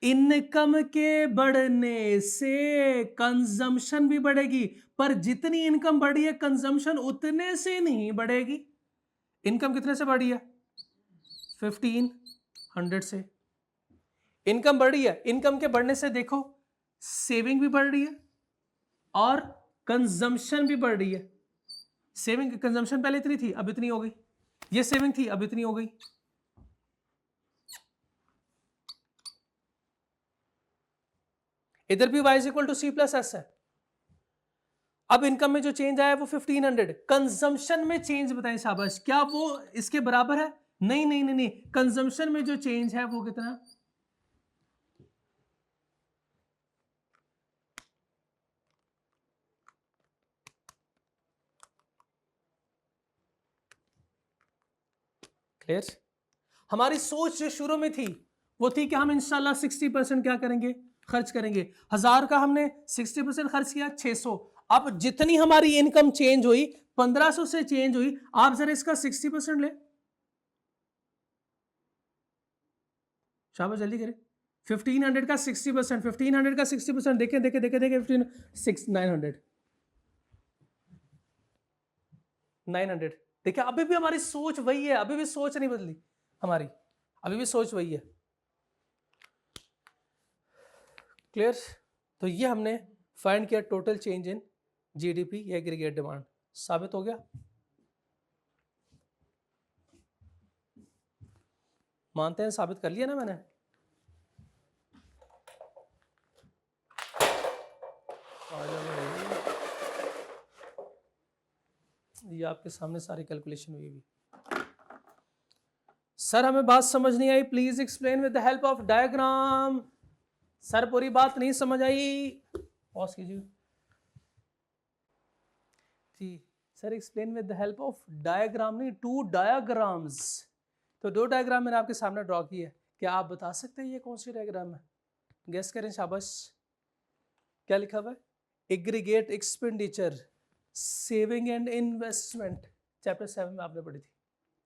इनकम के बढ़ने से कंजम्पशन भी बढ़ेगी, पर जितनी इनकम बढ़ी है कंजम्पशन उतने से नहीं बढ़ेगी। इनकम कितने से बढ़ी है 1500 से, इनकम बढ़ी है, इनकम के बढ़ने से देखो सेविंग भी बढ़ रही है और कंजम्पशन भी बढ़ रही है। सेविंग कंजम्पशन पहले इतनी थी अब इतनी हो गई, ये सेविंग थी अब इतनी हो गई। इधर भी y is equal to C plus S है। अब इनकम में जो चेंज आया वो 1500, कंजम्पशन में चेंज बताएं शाबाश, क्या वो इसके बराबर है? नहीं नहीं नहीं नहीं, कंजम्पशन में जो चेंज है वो कितना? क्लियर? हमारी सोच जो शुरू में थी वो थी कि हम इंशाल्लाह 60% क्या करेंगे, खर्च करेंगे। 1000 का हमने 60% खर्च किया, 600। अब जितनी हमारी इनकम चेंज हुई 1500 से चेंज हुई, आप जरा इसका 60% ले, शाबाश जल्दी करें। 1500 का 60%, 1500 का 60%, देखें देखें देखें देखें, 900 900। देखिए अभी भी हमारी सोच वही है, अभी भी सोच नहीं बदली हमारी, अभी भी सोच वही है। क्लियर? तो ये हमने फाइंड किया टोटल चेंज इन जीडीपी या एग्रीगेट डिमांड। साबित हो गया? मानते हैं साबित कर लिया ना मैंने? ये आपके सामने सारी कैलकुलेशन हुई भी। सर हमें बात समझ नहीं आई, please explain with the help of diagram. Sir पूरी बात नहीं समझ आई, पॉज कीजिए जी। Sir explain with the help of diagram, नहीं 2 डायग्राम्स। तो 2 डायग्राम मैंने आपके सामने ड्रॉ की है, क्या आप बता सकते हैं ये कौन सी डायग्राम है? गेस करें शाबाश। क्या लिखा हुआ है? Aggregate expenditure, saving and investment, chapter 7 में आपने पढ़ी थी।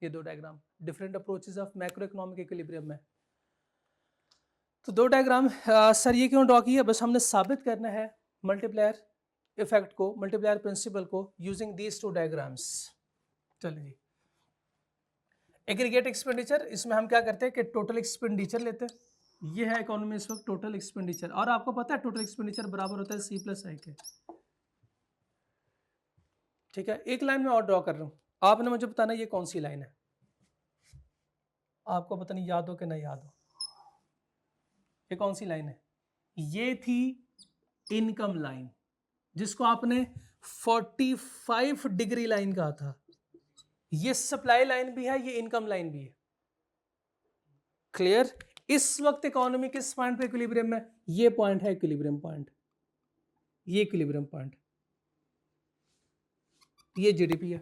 ये 2 diagram different approaches of macro economic equilibrium में। तो 2 डायग्राम सर ये क्यों ड्रॉ की है? बस हमने साबित करना है मल्टीप्लायर इफेक्ट को, मल्टीप्लायर प्रिंसिपल को यूजिंग दीज 2 डायग्राम्स। चलिए जी, एग्रीगेट एक्सपेंडिचर, इसमें हम क्या करते हैं कि टोटल एक्सपेंडिचर लेते हैं। ये है इकोनॉमी इस वक्त टोटल एक्सपेंडिचर, और आपको पता है टोटल एक्सपेंडिचर बराबर होता है सी प्लस आई के। ठीक है, एक लाइन में और ड्रॉ कर रहा हूं, आपने मुझे बताना ये कौन सी लाइन है। आपको पता नहीं याद हो कि नहीं याद हो, ये कौन सी लाइन है? ये थी इनकम लाइन, जिसको आपने 45 डिग्री लाइन कहा था। ये सप्लाई लाइन भी है, ये इनकम लाइन भी है। क्लियर? इस वक्त इकोनॉमी किस पॉइंट पे इक्विलिब्रियम में? ये पॉइंट है इक्विलिब्रियम पॉइंट, ये इक्विलिब्रियम पॉइंट, ये जीडीपी है।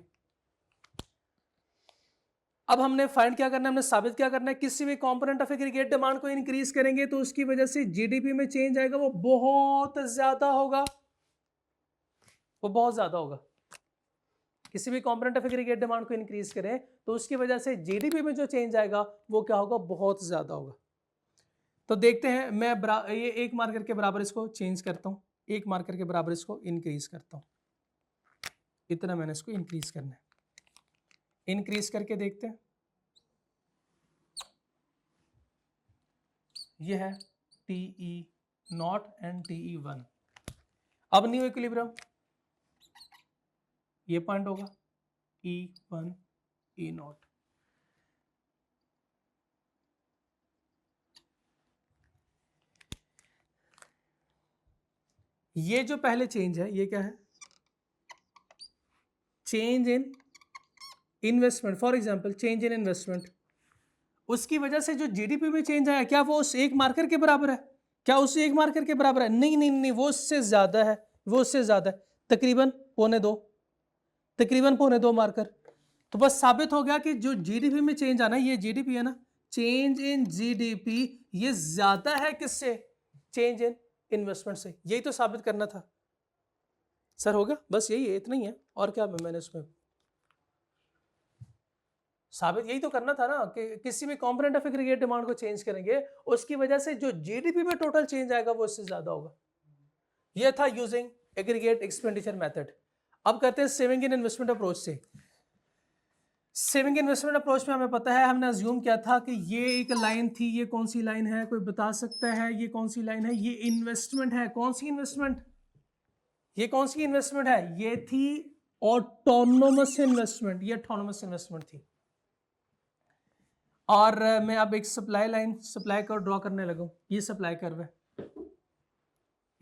अब हमने फाइंड क्या करना है, हमने साबित क्या करना है, किसी भी कंपोनेंट ऑफ एग्रीगेट डिमांड को इंक्रीज करेंगे तो उसकी वजह से जीडीपी में चेंज आएगा, वो बहुत ज्यादा होगा, वो बहुत ज्यादा होगा। किसी भी कंपोनेंट ऑफ एग्रीगेट डिमांड को इंक्रीज करें तो उसकी वजह से जीडीपी में जो चेंज आएगा वो क्या होगा, बहुत ज्यादा होगा। तो देखते हैं, मैं ये 1 मार्कर के बराबर इसको चेंज करता हूं, 1 मार्कर के बराबर इसको इंक्रीज करता हूं, इतना मैंने इसको इंक्रीज करना है। इंक्रीज करके देखते हैं, ये है TE0 एंड TE1। अब न्यू इक्विलिब्रियम, ये पॉइंट होगा E1 E0। ये जो पहले चेंज है ये क्या है? Change in investment, for example change in investment, उसकी वजह से जो जीडीपी में चेंज आया, क्या वो उस 1 मार्कर के बराबर है? क्या उस 1 मार्कर के बराबर है? नहीं नहीं नहीं, वो उससे ज्यादा है, वो उससे ज्यादा है, तकरीबन 1.25, तकरीबन 1.25 मार्कर। तो बस साबित हो गया कि जो जीडीपी में चेंज आना, ये जीडीपी है ना, चेंज इन जीडीपी ये ज्यादा है किससे? चेंज इन इन्वेस्टमेंट से। यही तो साबित करना था सर, होगा बस यही है, इतना ही है, और क्या मैंने उसमें साबित यही तो करना था ना, कि किसी भी कंपोनेंट ऑफ एग्रीगेट डिमांड को चेंज करेंगे उसकी वजह से जो जीडीपी में टोटल चेंज आएगा वो इससे ज्यादा होगा। यह था यूजिंग एग्रीगेट एक्सपेंडिचर मेथड। अब करते हैं सेविंग इन इन्वेस्टमेंट अप्रोच से। सेविंग इन्वेस्टमेंट अप्रोच में हमें पता है, हमने अज्यूम किया था कि ये एक लाइन थी, ये कौन सी लाइन है, कोई बता सकता है ये कौन सी लाइन है? ये इन्वेस्टमेंट है। कौन सी इन्वेस्टमेंट? ये कौन सी इन्वेस्टमेंट है? ये थी ऑटोनोमस इन्वेस्टमेंट, ये ऑटोनोमस इन्वेस्टमेंट थी। और मैं अब एक supply line, supply curve draw करने लगा हूं, ये सप्लाई कर्व है।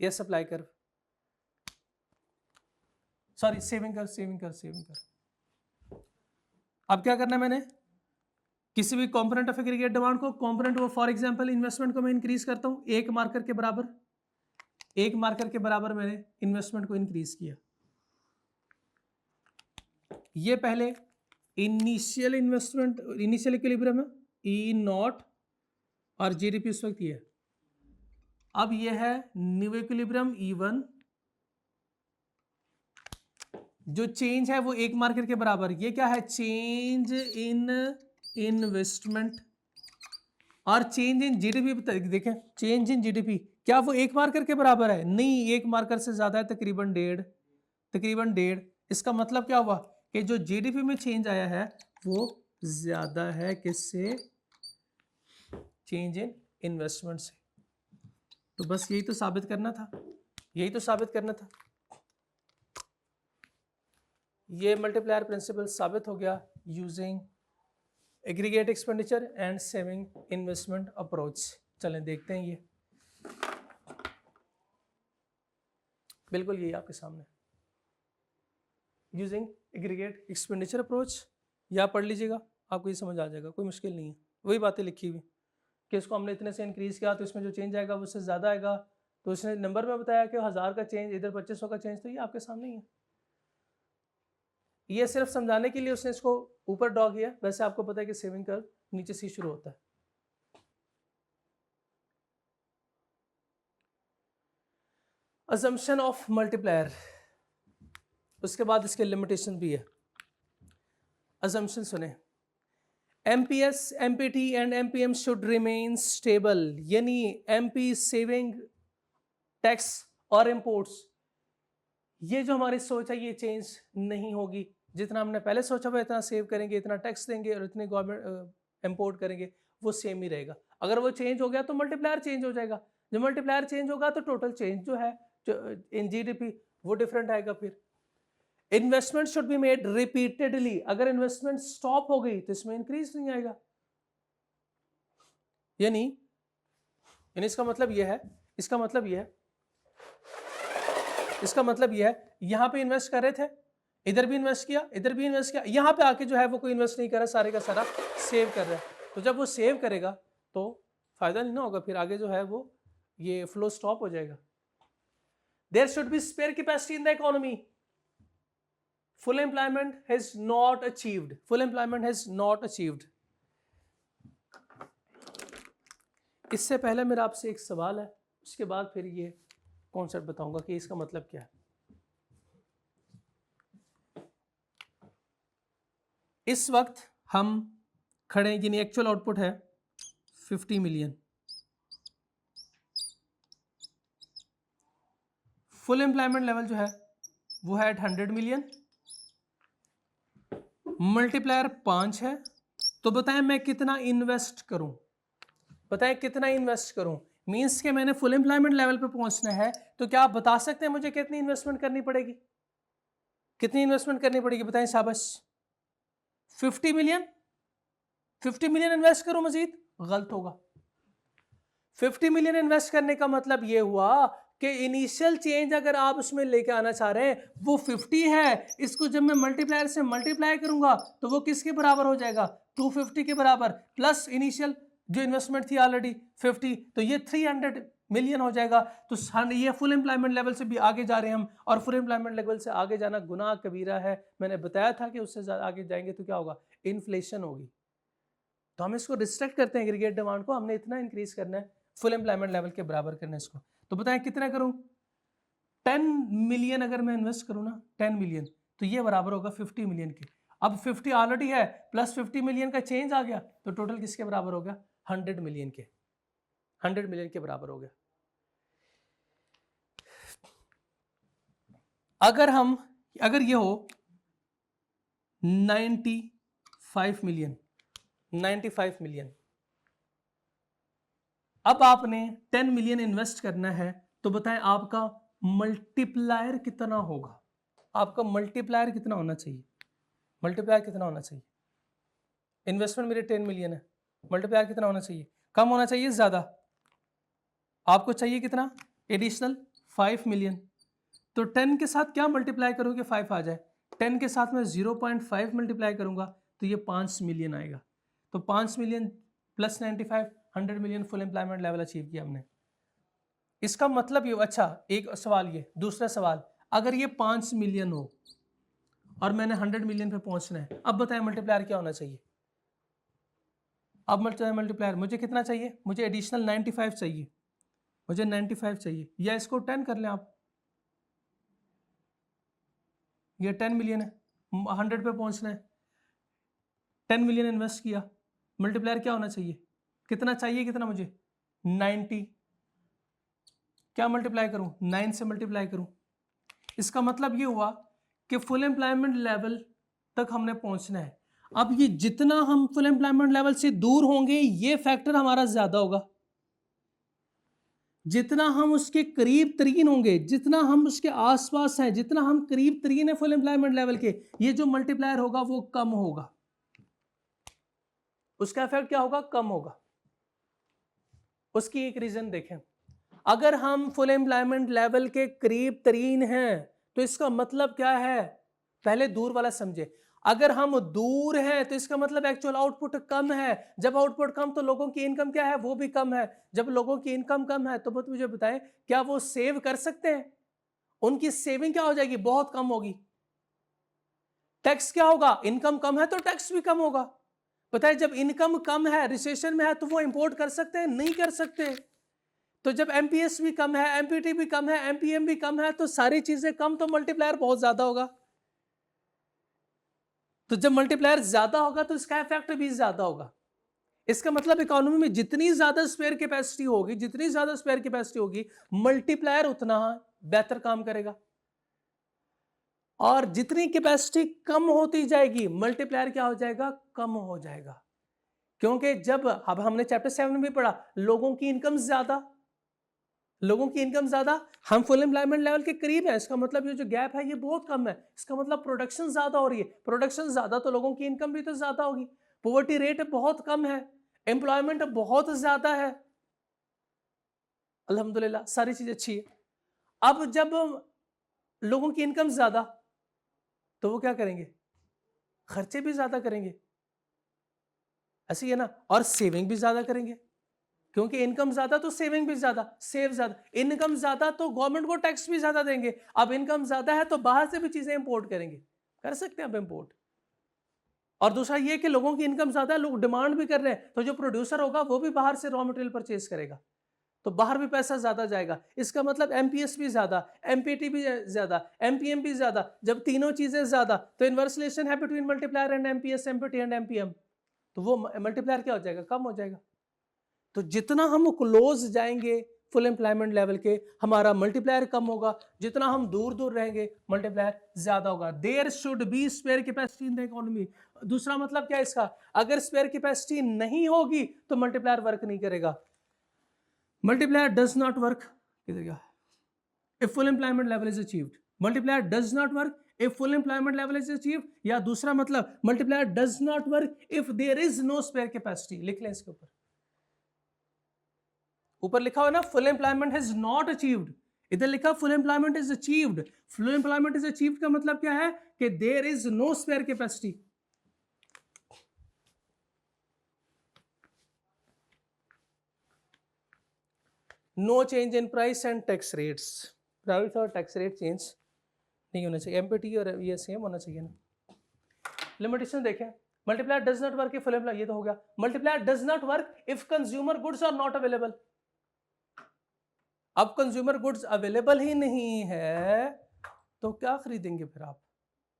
ये supply curve, sorry saving curve. अब क्या करना है मैंने, किसी भी कंपोनेंट ऑफ एग्रीगेट डिमांड को, कंपोनेंट वो फॉर एग्जांपल इन्वेस्टमेंट को मैं इंक्रीज करता हूं एक मार्कर के बराबर मैंने इन्वेस्टमेंट को इंक्रीज किया। ये पहले इनिशियल इन्वेस्टमेंट, इनिशियल इक्विलिब्रियम है ई नॉट और जीडीपी उस वक्त ये है। अब ये है न्यू इक्विलिब्रियम E1, जो चेंज है वो एक मार्कर के बराबर। ये क्या है, चेंज इन इन्वेस्टमेंट और चेंज इन जीडीपी। देखें चेंज इन जीडीपी क्या वो एक मार्कर के बराबर है? नहीं, एक मार्कर से ज्यादा है, तकरीबन डेढ़। इसका मतलब क्या हुआ कि जो जीडीपी में चेंज आया है वो ज्यादा है किससे, चेंज इन इन्वेस्टमेंट से। तो बस यही तो साबित करना था, ये मल्टीप्लायर प्रिंसिपल साबित हो गया using aggregate expenditure and saving investment approach. चलें देखते हैं, ये बिल्कुल यही आपके सामने यूजिंग एग्रीगेट एक्सपेंडिचर अप्रोच, या पढ़ लीजिएगा आपको ये समझ आ जाएगा, कोई मुश्किल नहीं है। वही बातें लिखी हुई कि इसको हमने इतने से इंक्रीज किया तो इसमें जो चेंज आएगा वो उससे ज़्यादा आएगा, तो उसने नंबर में बताया कि 1000 का चेंज, इधर 2500 का चेंज, तो ये आपके सामने ही है। ये सिर्फ समझाने के लिए उसने इसको ऊपर ड्रॉ किया, वैसे आपको पता है कि सेविंग कर्व नीचे से शुरू होता है। असम्पशन ऑफ मल्टीप्लायर, उसके बाद इसके लिमिटेशन भी है। असम्पशन सुने, MPS, MPT and MPM should remain stable, यानी MP सेविंग टैक्स और इंपोर्ट्स, ये जो हमारी सोच है ये चेंज नहीं होगी। जितना हमने पहले सोचा हुआ इतना सेव करेंगे, इतना टैक्स देंगे और इतने गवर्नमेंट इंपोर्ट करेंगे, वो सेम ही रहेगा। अगर वो चेंज हो गया तो मल्टीप्लायर चेंज हो जाएगा, जब मल्टीप्लायर चेंज होगा तो टोटल चेंज जो है इन जीडीपी वो डिफरेंट आएगा। फिर investment should be made repeatedly, अगर इन्वेस्टमेंट स्टॉप हो गई तो इसमें इंक्रीज नहीं आएगा। यानी इसका मतलब यह है, इसका मतलब यह है यहां पे इन्वेस्ट कर रहे थे, इधर भी इन्वेस्ट किया, इधर भी इन्वेस्ट किया, यहां पे आके जो है वो कोई इन्वेस्ट नहीं कर रहा, सारे का सारा सेव कर रहा है। तो जब वो सेव करेगा तो फायदा नहीं ना होगा, फिर आगे जो है वो ये फ्लो स्टॉप हो जाएगा। There should be spare capacity in the economy, full employment has not achieved। इससे पहले मेरा आपसे एक सवाल है, उसके बाद फिर ये कॉन्सेप्ट बताऊंगा कि इसका मतलब क्या है। इस वक्त हम खड़े हैं, यानी एक्चुअल आउटपुट है 50 मिलियन, फुल एम्प्लॉयमेंट लेवल जो है वो है 100 मिलियन, मल्टीप्लायर 5 है। तो बताएं मैं कितना इन्वेस्ट करूं, मींस के मैंने फुल एम्प्लॉयमेंट लेवल पे पहुंचना है, तो क्या आप बता सकते हैं मुझे कितनी इन्वेस्टमेंट करनी पड़ेगी? बताएं शाबाश। 50 मिलियन इन्वेस्ट करूं मजीद? गलत होगा। 50 मिलियन इन्वेस्ट करने का मतलब यह हुआ कि इनिशियल चेंज अगर आप उसमें लेके आना चाह रहे हैं वो 50 है, इसको जब मैं मल्टीप्लायर से मल्टीप्लाई करूंगा तो वो किसके बराबर हो जाएगा? 250 के बराबर, प्लस इनिशियल जो इन्वेस्टमेंट थी ऑलरेडी 50, तो ये 300 मिलियन हो जाएगा। तो ये फुल एम्प्लॉयमेंट लेवल से भी आगे जा रहे हैं हम, और फुल एम्प्लॉयमेंट लेवल से आगे जाना गुनाह कबीरा है। मैंने बताया था कि उससे आगे जाएंगे तो क्या होगा, इन्फ्लेशन होगी। तो हम इसको रिस्ट्रिक्ट करते हैं एग्रीगेट डिमांड को, हमने इतना इंक्रीज करना है, फुल एम्प्लॉयमेंट लेवल के बराबर करना है इसको। तो बताएं कितना करूं? 10 मिलियन अगर मैं इन्वेस्ट करूं ना, 10 मिलियन, तो ये बराबर होगा 50 मिलियन के। अब 50 ऑलरेडी है, प्लस 50 मिलियन का चेंज आ गया, तो टोटल किसके बराबर हो गया? 100 मिलियन के, 100 मिलियन के बराबर हो गया। अगर ये हो 95 मिलियन, अब आपने 10 मिलियन इन्वेस्ट करना है, तो बताएं आपका मल्टीप्लायर कितना होगा? मल्टीप्लायर कितना होना चाहिए? इन्वेस्टमेंट मेरे 10 मिलियन है, मल्टीप्लायर कितना होना चाहिए? कम होना चाहिए, ज्यादा? आपको चाहिए कितना? एडिशनल 5 मिलियन, तो 10 के साथ क्या मल्टीप्लाई करोगे 5 आ जाए, 10 के साथ मैं 0.5 मल्टीप्लाई करूंगा तो ये 5 मिलियन आएगा। तो 5 million plus 95, 100 million full employment level achieve किया हमने। इसका मतलब ये, अच्छा एक सवाल, ये दूसरा सवाल, अगर ये 5 मिलियन हो और मैंने 100 मिलियन पे पहुंचना है, अब बताएं मल्टीप्लायर क्या होना चाहिए। अब मल्टीप्लायर मुझे कितना चाहिए, मुझे एडिशनल 95 चाहिए, मुझे 95 चाहिए, या इसको 10 कर लें आप, ये 10 मिलियन है, 100 पे पहुंचना है, 10 मिलियन इन्वेस्ट किया, मल्टीप्लायर क्या होना चाहिए, कितना चाहिए, कितना मुझे 90, क्या मल्टीप्लाई करूं, 9 से मल्टीप्लाई करूं। इसका मतलब ये हुआ कि फुल एम्प्लॉयमेंट लेवल तक हमने पहुंचना है। अब ये जितना हम फुल एम्प्लॉयमेंट लेवल से दूर होंगे ये फैक्टर हमारा ज्यादा होगा, जितना हम उसके करीब तरीन होंगे, जितना हम उसके आसपास हैं, जितना हम करीब तरीन है फुल एम्प्लॉयमेंट लेवल के, ये जो मल्टीप्लायर होगा वो कम होगा, उसका इफेक्ट क्या होगा, कम होगा। उसकी एक रीजन देखें, अगर हम फुल एम्प्लॉयमेंट लेवल के करीब तरीन हैं तो इसका मतलब क्या है, पहले दूर वाला समझे। अगर हम दूर हैं तो इसका मतलब एक्चुअल आउटपुट कम है, जब आउटपुट कम तो लोगों की इनकम क्या है, वो भी कम है। जब लोगों की इनकम कम है तो मुझे बताएं क्या वो सेव कर सकते हैं, उनकी सेविंग क्या हो जाएगी, बहुत कम होगी। टैक्स क्या होगा, इनकम कम है तो टैक्स भी कम होगा। बताए जब इनकम कम है, रिसेशन में है, तो वो इंपोर्ट कर सकते हैं, नहीं कर सकते। तो जब एमपीएस भी कम है, एमपीटी भी कम है, एमपीएम भी कम है, तो सारी चीजें कम, तो मल्टीप्लायर बहुत ज्यादा होगा। तो जब मल्टीप्लायर ज्यादा होगा तो इसका इफेक्ट भी ज्यादा होगा। इसका मतलब इकोनॉमी में जितनी ज्यादा स्पेयर कैपेसिटी होगी, जितनी ज्यादा स्पेयर कैपेसिटी होगी, मल्टीप्लायर उतना बेहतर काम करेगा। और जितनी कैपेसिटी कम होती जाएगी मल्टीप्लायर क्या हो जाएगा, कम हो जाएगा। क्योंकि जब अब हमने चैप्टर 7 में भी पढ़ा, लोगों की इनकम ज्यादा, लोगों की इनकम ज्यादा, हम फुल एम्प्लॉयमेंट लेवल के करीब है, इसका मतलब ये जो गैप है ये बहुत कम है, इसका मतलब प्रोडक्शन ज्यादा हो रही है, प्रोडक्शन ज्यादा तो लोगों की इनकम भी तो ज्यादा होगी। पॉवर्टी रेट बहुत कम है, एम्प्लॉयमेंट बहुत ज्यादा है, अल्हम्दुलिल्लाह सारी चीज अच्छी है। अब जब लोगों की इनकम ज्यादा तो वो क्या करेंगे, खर्चे भी ज्यादा करेंगे, ऐसे ही है ना, और सेविंग भी ज्यादा करेंगे, क्योंकि इनकम ज्यादा तो सेविंग भी ज्यादा, सेव ज्यादा, इनकम ज्यादा तो गवर्नमेंट को टैक्स भी ज्यादा देंगे। अब इनकम ज्यादा है तो बाहर से भी चीजें इंपोर्ट करेंगे, कर सकते हैं अब इंपोर्ट। और दूसरा ये कि लोगों की इनकम ज्यादा है, लोग डिमांड भी कर रहे हैं, तो जो प्रोड्यूसर होगा वो भी बाहर से रॉ मटेरियल परचेज करेगा, तो बाहर भी पैसा ज्यादा जाएगा। इसका मतलब एमपीएस भी ज्यादा, एमपीटी भी ज्यादा, एमपीएम भी ज्यादा। जब तीनों चीजें ज्यादा तो इनवर्स रिलेशन है between multiplier and MPS, empty and MPM, तो वो मल्टीप्लायर क्या हो जाएगा, कम हो जाएगा। तो जितना हम क्लोज जाएंगे फुल एम्प्लॉयमेंट लेवल के, हमारा मल्टीप्लायर कम होगा, जितना हम दूर दूर रहेंगे मल्टीप्लायर ज्यादा होगा। There should be spare capacity in the economy. दूसरा मतलब क्या है इसका, अगर स्पेयर कैपेसिटी नहीं होगी तो मल्टीप्लायर वर्क नहीं करेगा। मल्टीप्लायर डज नॉट वर्क, किधर गया, if full employment level is achieved, multiplier does not work if full employment level is achieved, या दूसरा मतलब multiplier does not work if there is no spare capacity. लिख लें इसके ऊपर, ऊपर लिखा हुआ ना full employment has not achieved, इधर लिखा full employment is achieved. Full employment is achieved का मतलब क्या है कि there is no spare capacity. No change in price and tax rates, price और टैक्स रेट चेंज नहीं होना चाहिए, एमपीटी और ये सेम होना चाहिए ना। लिमिटेशन देखें, multiplier does not work if full employ, ये तो हो गया। Multiplier does not work if consumer goods are not available. अब कंज्यूमर गुड्स अवेलेबल ही नहीं है तो क्या खरीदेंगे फिर आप,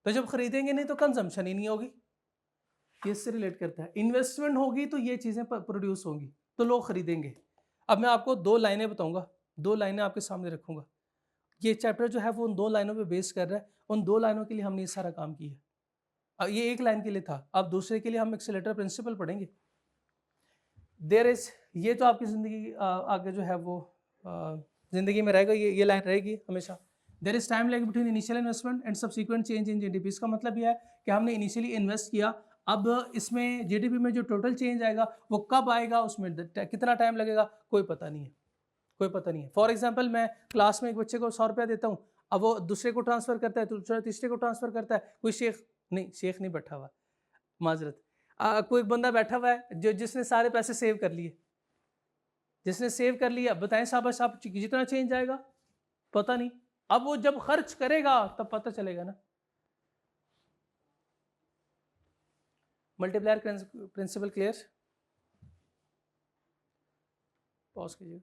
तो जब खरीदेंगे नहीं तो कंजम्पशन ही नहीं होगी, ये इससे रिलेट करता है। इन्वेस्टमेंट होगी तो ये चीजें प्रोड्यूस होंगी तो लोग खरीदेंगे। अब मैं आपको 2 लाइनें बताऊंगा, 2 लाइनें आपके सामने रखूंगा, ये चैप्टर जो है वो उन 2 लाइनों पे बेस कर रहा है, उन 2 लाइनों के लिए हमने ये सारा काम किया। अब ये एक लाइन के लिए था, अब दूसरे के लिए हम एक्सेलेरेटर प्रिंसिपल पढ़ेंगे। देयर इज, ये तो आपकी जिंदगी आगे जो है वो जिंदगी में रहेगा, ये लाइन रहेगी हमेशा। There is time lag between initial investment and subsequent change in GDP. इसका मतलब यह है कि हमने इनिशियली इन्वेस्ट किया, अब इसमें जीडीपी में जो टोटल चेंज आएगा वो कब आएगा, उसमें कितना टाइम लगेगा, कोई पता नहीं है। कोई पता नहीं है। फॉर एग्जाम्पल मैं क्लास में एक बच्चे को 100 रुपया देता हूँ, अब वो दूसरे को ट्रांसफर करता है, दूसरा तीसरे को ट्रांसफर करता है, कोई शेख नहीं बैठा हुआ, माजरत, कोई बंदा बैठा हुआ है जिसने सारे पैसे सेव कर लिए, जिसने सेव कर लिया, बताएं साहब जितना चेंज आएगा पता नहीं, अब वो जब खर्च करेगा तब पता चलेगा ना। Multiplier principle clear? पॉज कीजिए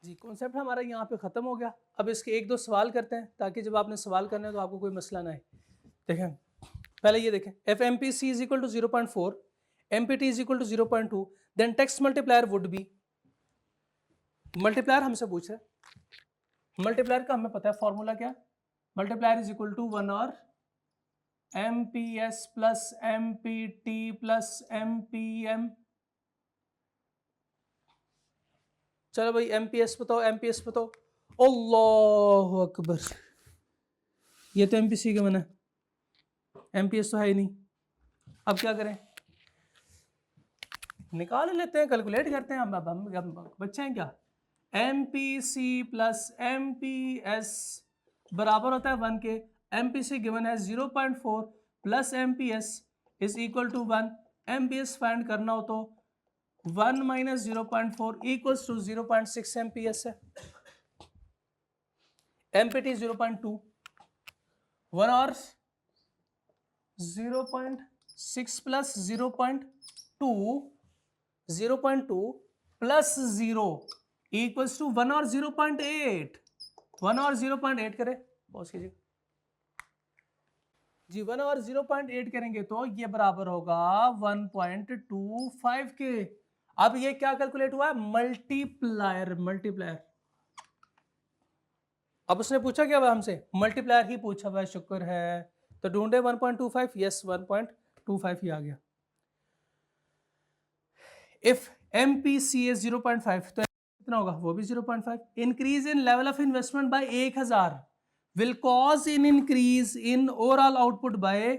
जी। कॉन्सेप्ट हमारा यहाँ पे ख़त्म हो गया। अब इसके एक दो सवाल करते हैं ताकि जब आपने सवाल करना है तो आपको कोई मसला ना आए। देखें पहले ये देखें, F M P C is equal to 0.4, M P T is equal to 0.2, then tax multiplier would be, multiplier हमसे पूछ रहा है, मल्टीप्लायर का हमें पता है फॉर्मूला क्या, मल्टीप्लायर इज इक्वल टू 1 और M P S plus M P T plus M P M. चलो भाई एमपीएस बताओ, एमपीएस बताओ। अल्लाह अकबर, ये तो एमपीसी का बना, एमपीएस तो है ही नहीं। अब क्या करें, निकाल लेते हैं, कैलकुलेट करते हैं। हम बच्चे हैं क्या। एमपीसी प्लस एमपीएस बराबर होता है 1 के, एमपीसी गिवन है 0.4 plus MPS is equal to 1। MPS find करना हो तो 1 माइनस 0.4 इक्वल्स टू 0.6 एमपीएस है। एमपीटी 0.2, 1 और 0.6 प्लस 0.2, 0.2 प्लस 0 इक्वल्स टू 1 और 0.8, 1 और 0.8 करें, पॉज कीजिए जी। 1 और 0.8 करेंगे तो ये बराबर होगा 1.25 के। अब ये क्या कैलकुलेट हुआ है, मल्टीप्लायर, मल्टीप्लायर। अब उसने पूछा क्या हुआ हमसे, मल्टीप्लायर ही पूछा हुआ है, शुक्र है। तो ढूंढे 1.25, यस 1.25 ही आ गया। इफ एमपीसी इज 0.5 तो कितना होगा, वो भी 0.5। Increase in level of investment by 1000 will cause in increase in overall output by.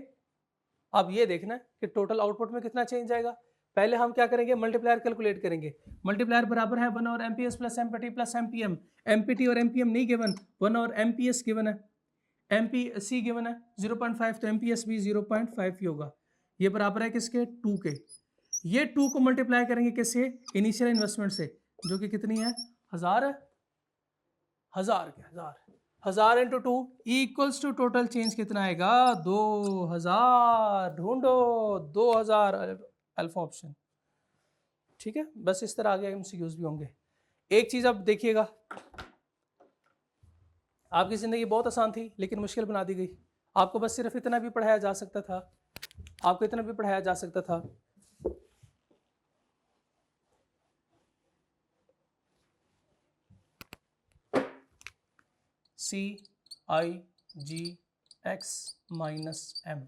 अब ये देखना कि टोटल आउटपुट में कितना चेंज आएगा। पहले हम क्या करेंगे, मल्टीप्लायर कैलकुलेट करेंगे। मल्टीप्लायर बराबर है 1 और MPS plus empty plus MPM. Empty और एमपीएम नहीं गिवन, 1 और एमपीएस गिवन है, एमपीसी गिवन है 0.5, तो एमपीएस भी 0.5 ही होगा। ये बराबर है किसके, 2 के। ये 2 को मल्टीप्लाई करेंगे किससे, इनिशियल इन्वेस्टमेंट से, जो कि कितनी है, 1000 है, 1000 into 2 equals to total change कितना आएगा, 2000। ढूंढो 2000, अल्फा ऑप्शन। ठीक है, बस इस तरह आगे एमसीक्यूज भी होंगे। एक चीज अब देखिएगा, आपकी जिंदगी बहुत आसान थी लेकिन मुश्किल बना दी गई। आपको बस सिर्फ इतना भी पढ़ाया जा सकता था, आपको इतना भी पढ़ाया जा सकता था सी आई जी एक्स माइनस एम।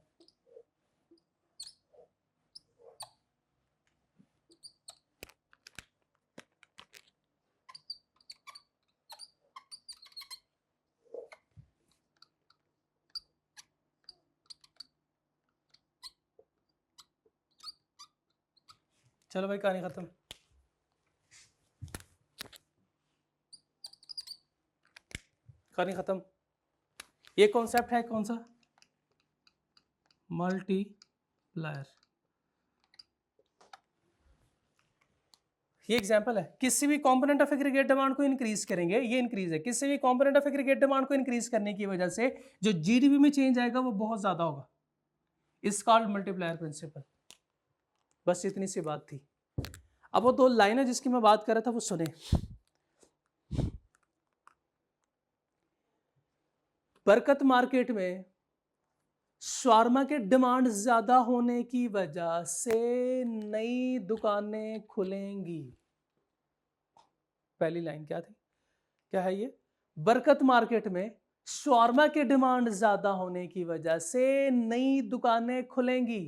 चलो भाई कहानी खत्म। कहानी खत्म। ये कॉन्सेप्ट है कौन सा, मल्टीप्लायर। ये एग्जांपल है, किसी भी कंपोनेंट ऑफ एग्रीगेट डिमांड को इंक्रीज करेंगे, ये इंक्रीज है, किसी भी कंपोनेंट ऑफ एग्रीगेट डिमांड को इंक्रीज करने की वजह से जो जीडीपी में चेंज आएगा वो बहुत ज्यादा होगा। इस कॉल्ड मल्टीप्लायर प्रिंसिपल। बस इतनी सी बात थी। अब वो 2 लाइनें जिसकी मैं बात कर रहा था वो सुने। बरकत मार्केट में शवारमा के डिमांड ज्यादा होने की वजह से नई दुकानें खुलेंगी। पहली लाइन क्या थी, क्या है ये, बरकत मार्केट में शवारमा के डिमांड ज्यादा होने की वजह से नई दुकानें खुलेंगी।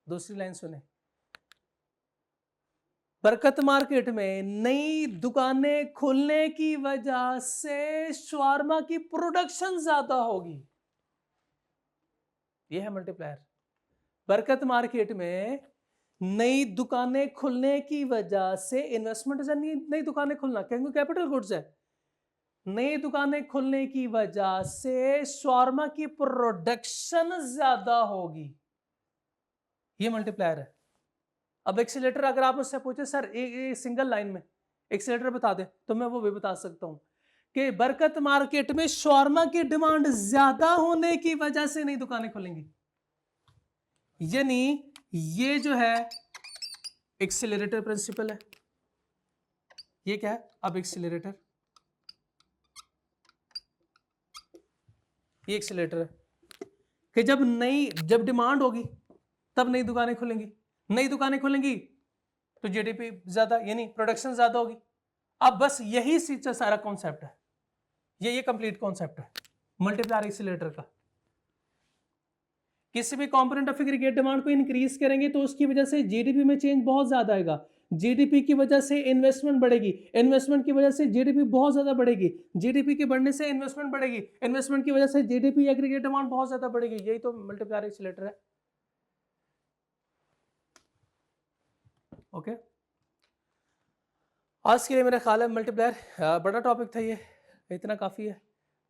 दूसरी लाइन सुने, बरकत मार्केट में नई दुकानें खुलने की वजह से शवारमा की प्रोडक्शन ज्यादा होगी। यह है मल्टीप्लायर। बरकत मार्केट में नई दुकानें खुलने की वजह से इन्वेस्टमेंट है, नई दुकानें खुलना क्योंकि कैपिटल गुड्स है। नई दुकानें खुलने की वजह से शॉर्मा की प्रोडक्शन ज्यादा होगी, ये मल्टीप्लायर है। अब एक्सीलेटर अगर आप मुझसे पूछे सर एक सिंगल लाइन में एक्सीलेटर बता दे, तो मैं वो भी बता सकता हूं कि बरकत मार्केट में शॉर्मा की डिमांड ज्यादा होने की वजह से नई दुकानें खुलेंगी। यानी ये जो है एक्सीलरेटर प्रिंसिपल है। ये क्या है? अब एक्सीलरेटर, ये एक्सीलरेटर है कि जब डिमांड होगी तब नई दुकानें खुलेंगी, नई दुकानें खुलेंगी तो जीडीपी ज्यादा यानी प्रोडक्शन ज्यादा होगी। अब बस यही सारा कॉन्सेप्ट है, ये कंप्लीट कॉन्सेप्ट है मल्टीप्लायर एक्सीलरेटर का। किसी भी कंपोनेंट ऑफ एग्रीगेट डिमांड को इंक्रीज करेंगे तो उसकी वजह से जीडीपी में चेंज बहुत ज्यादा आएगा। जीडीपी की वजह से इन्वेस्टमेंट बढ़ेगी, इन्वेस्टमेंट की वजह से जीडीपी बहुत ज्यादा बढ़ेगी, जीडीपी के बढ़ने से इन्वेस्टमेंट बढ़ेगी, इन्वेस्टमेंट की वजह से जीडीपी एग्रीगेट डिमांड बहुत ज्यादा बढ़ेगी। यही तो मल्टीप्लायर एक्सीलरेटर है। ओके, आज के लिए मेरा ख्याल है मल्टीप्लायर बड़ा टॉपिक था, ये इतना काफ़ी है।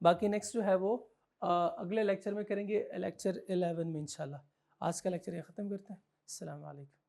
बाकी नेक्स्ट जो है वो अगले लेक्चर में करेंगे, लेक्चर 11 में इंशाल्लाह। आज का लेक्चर ये ख़त्म करते हैं। अस्सलाम वालेकुम।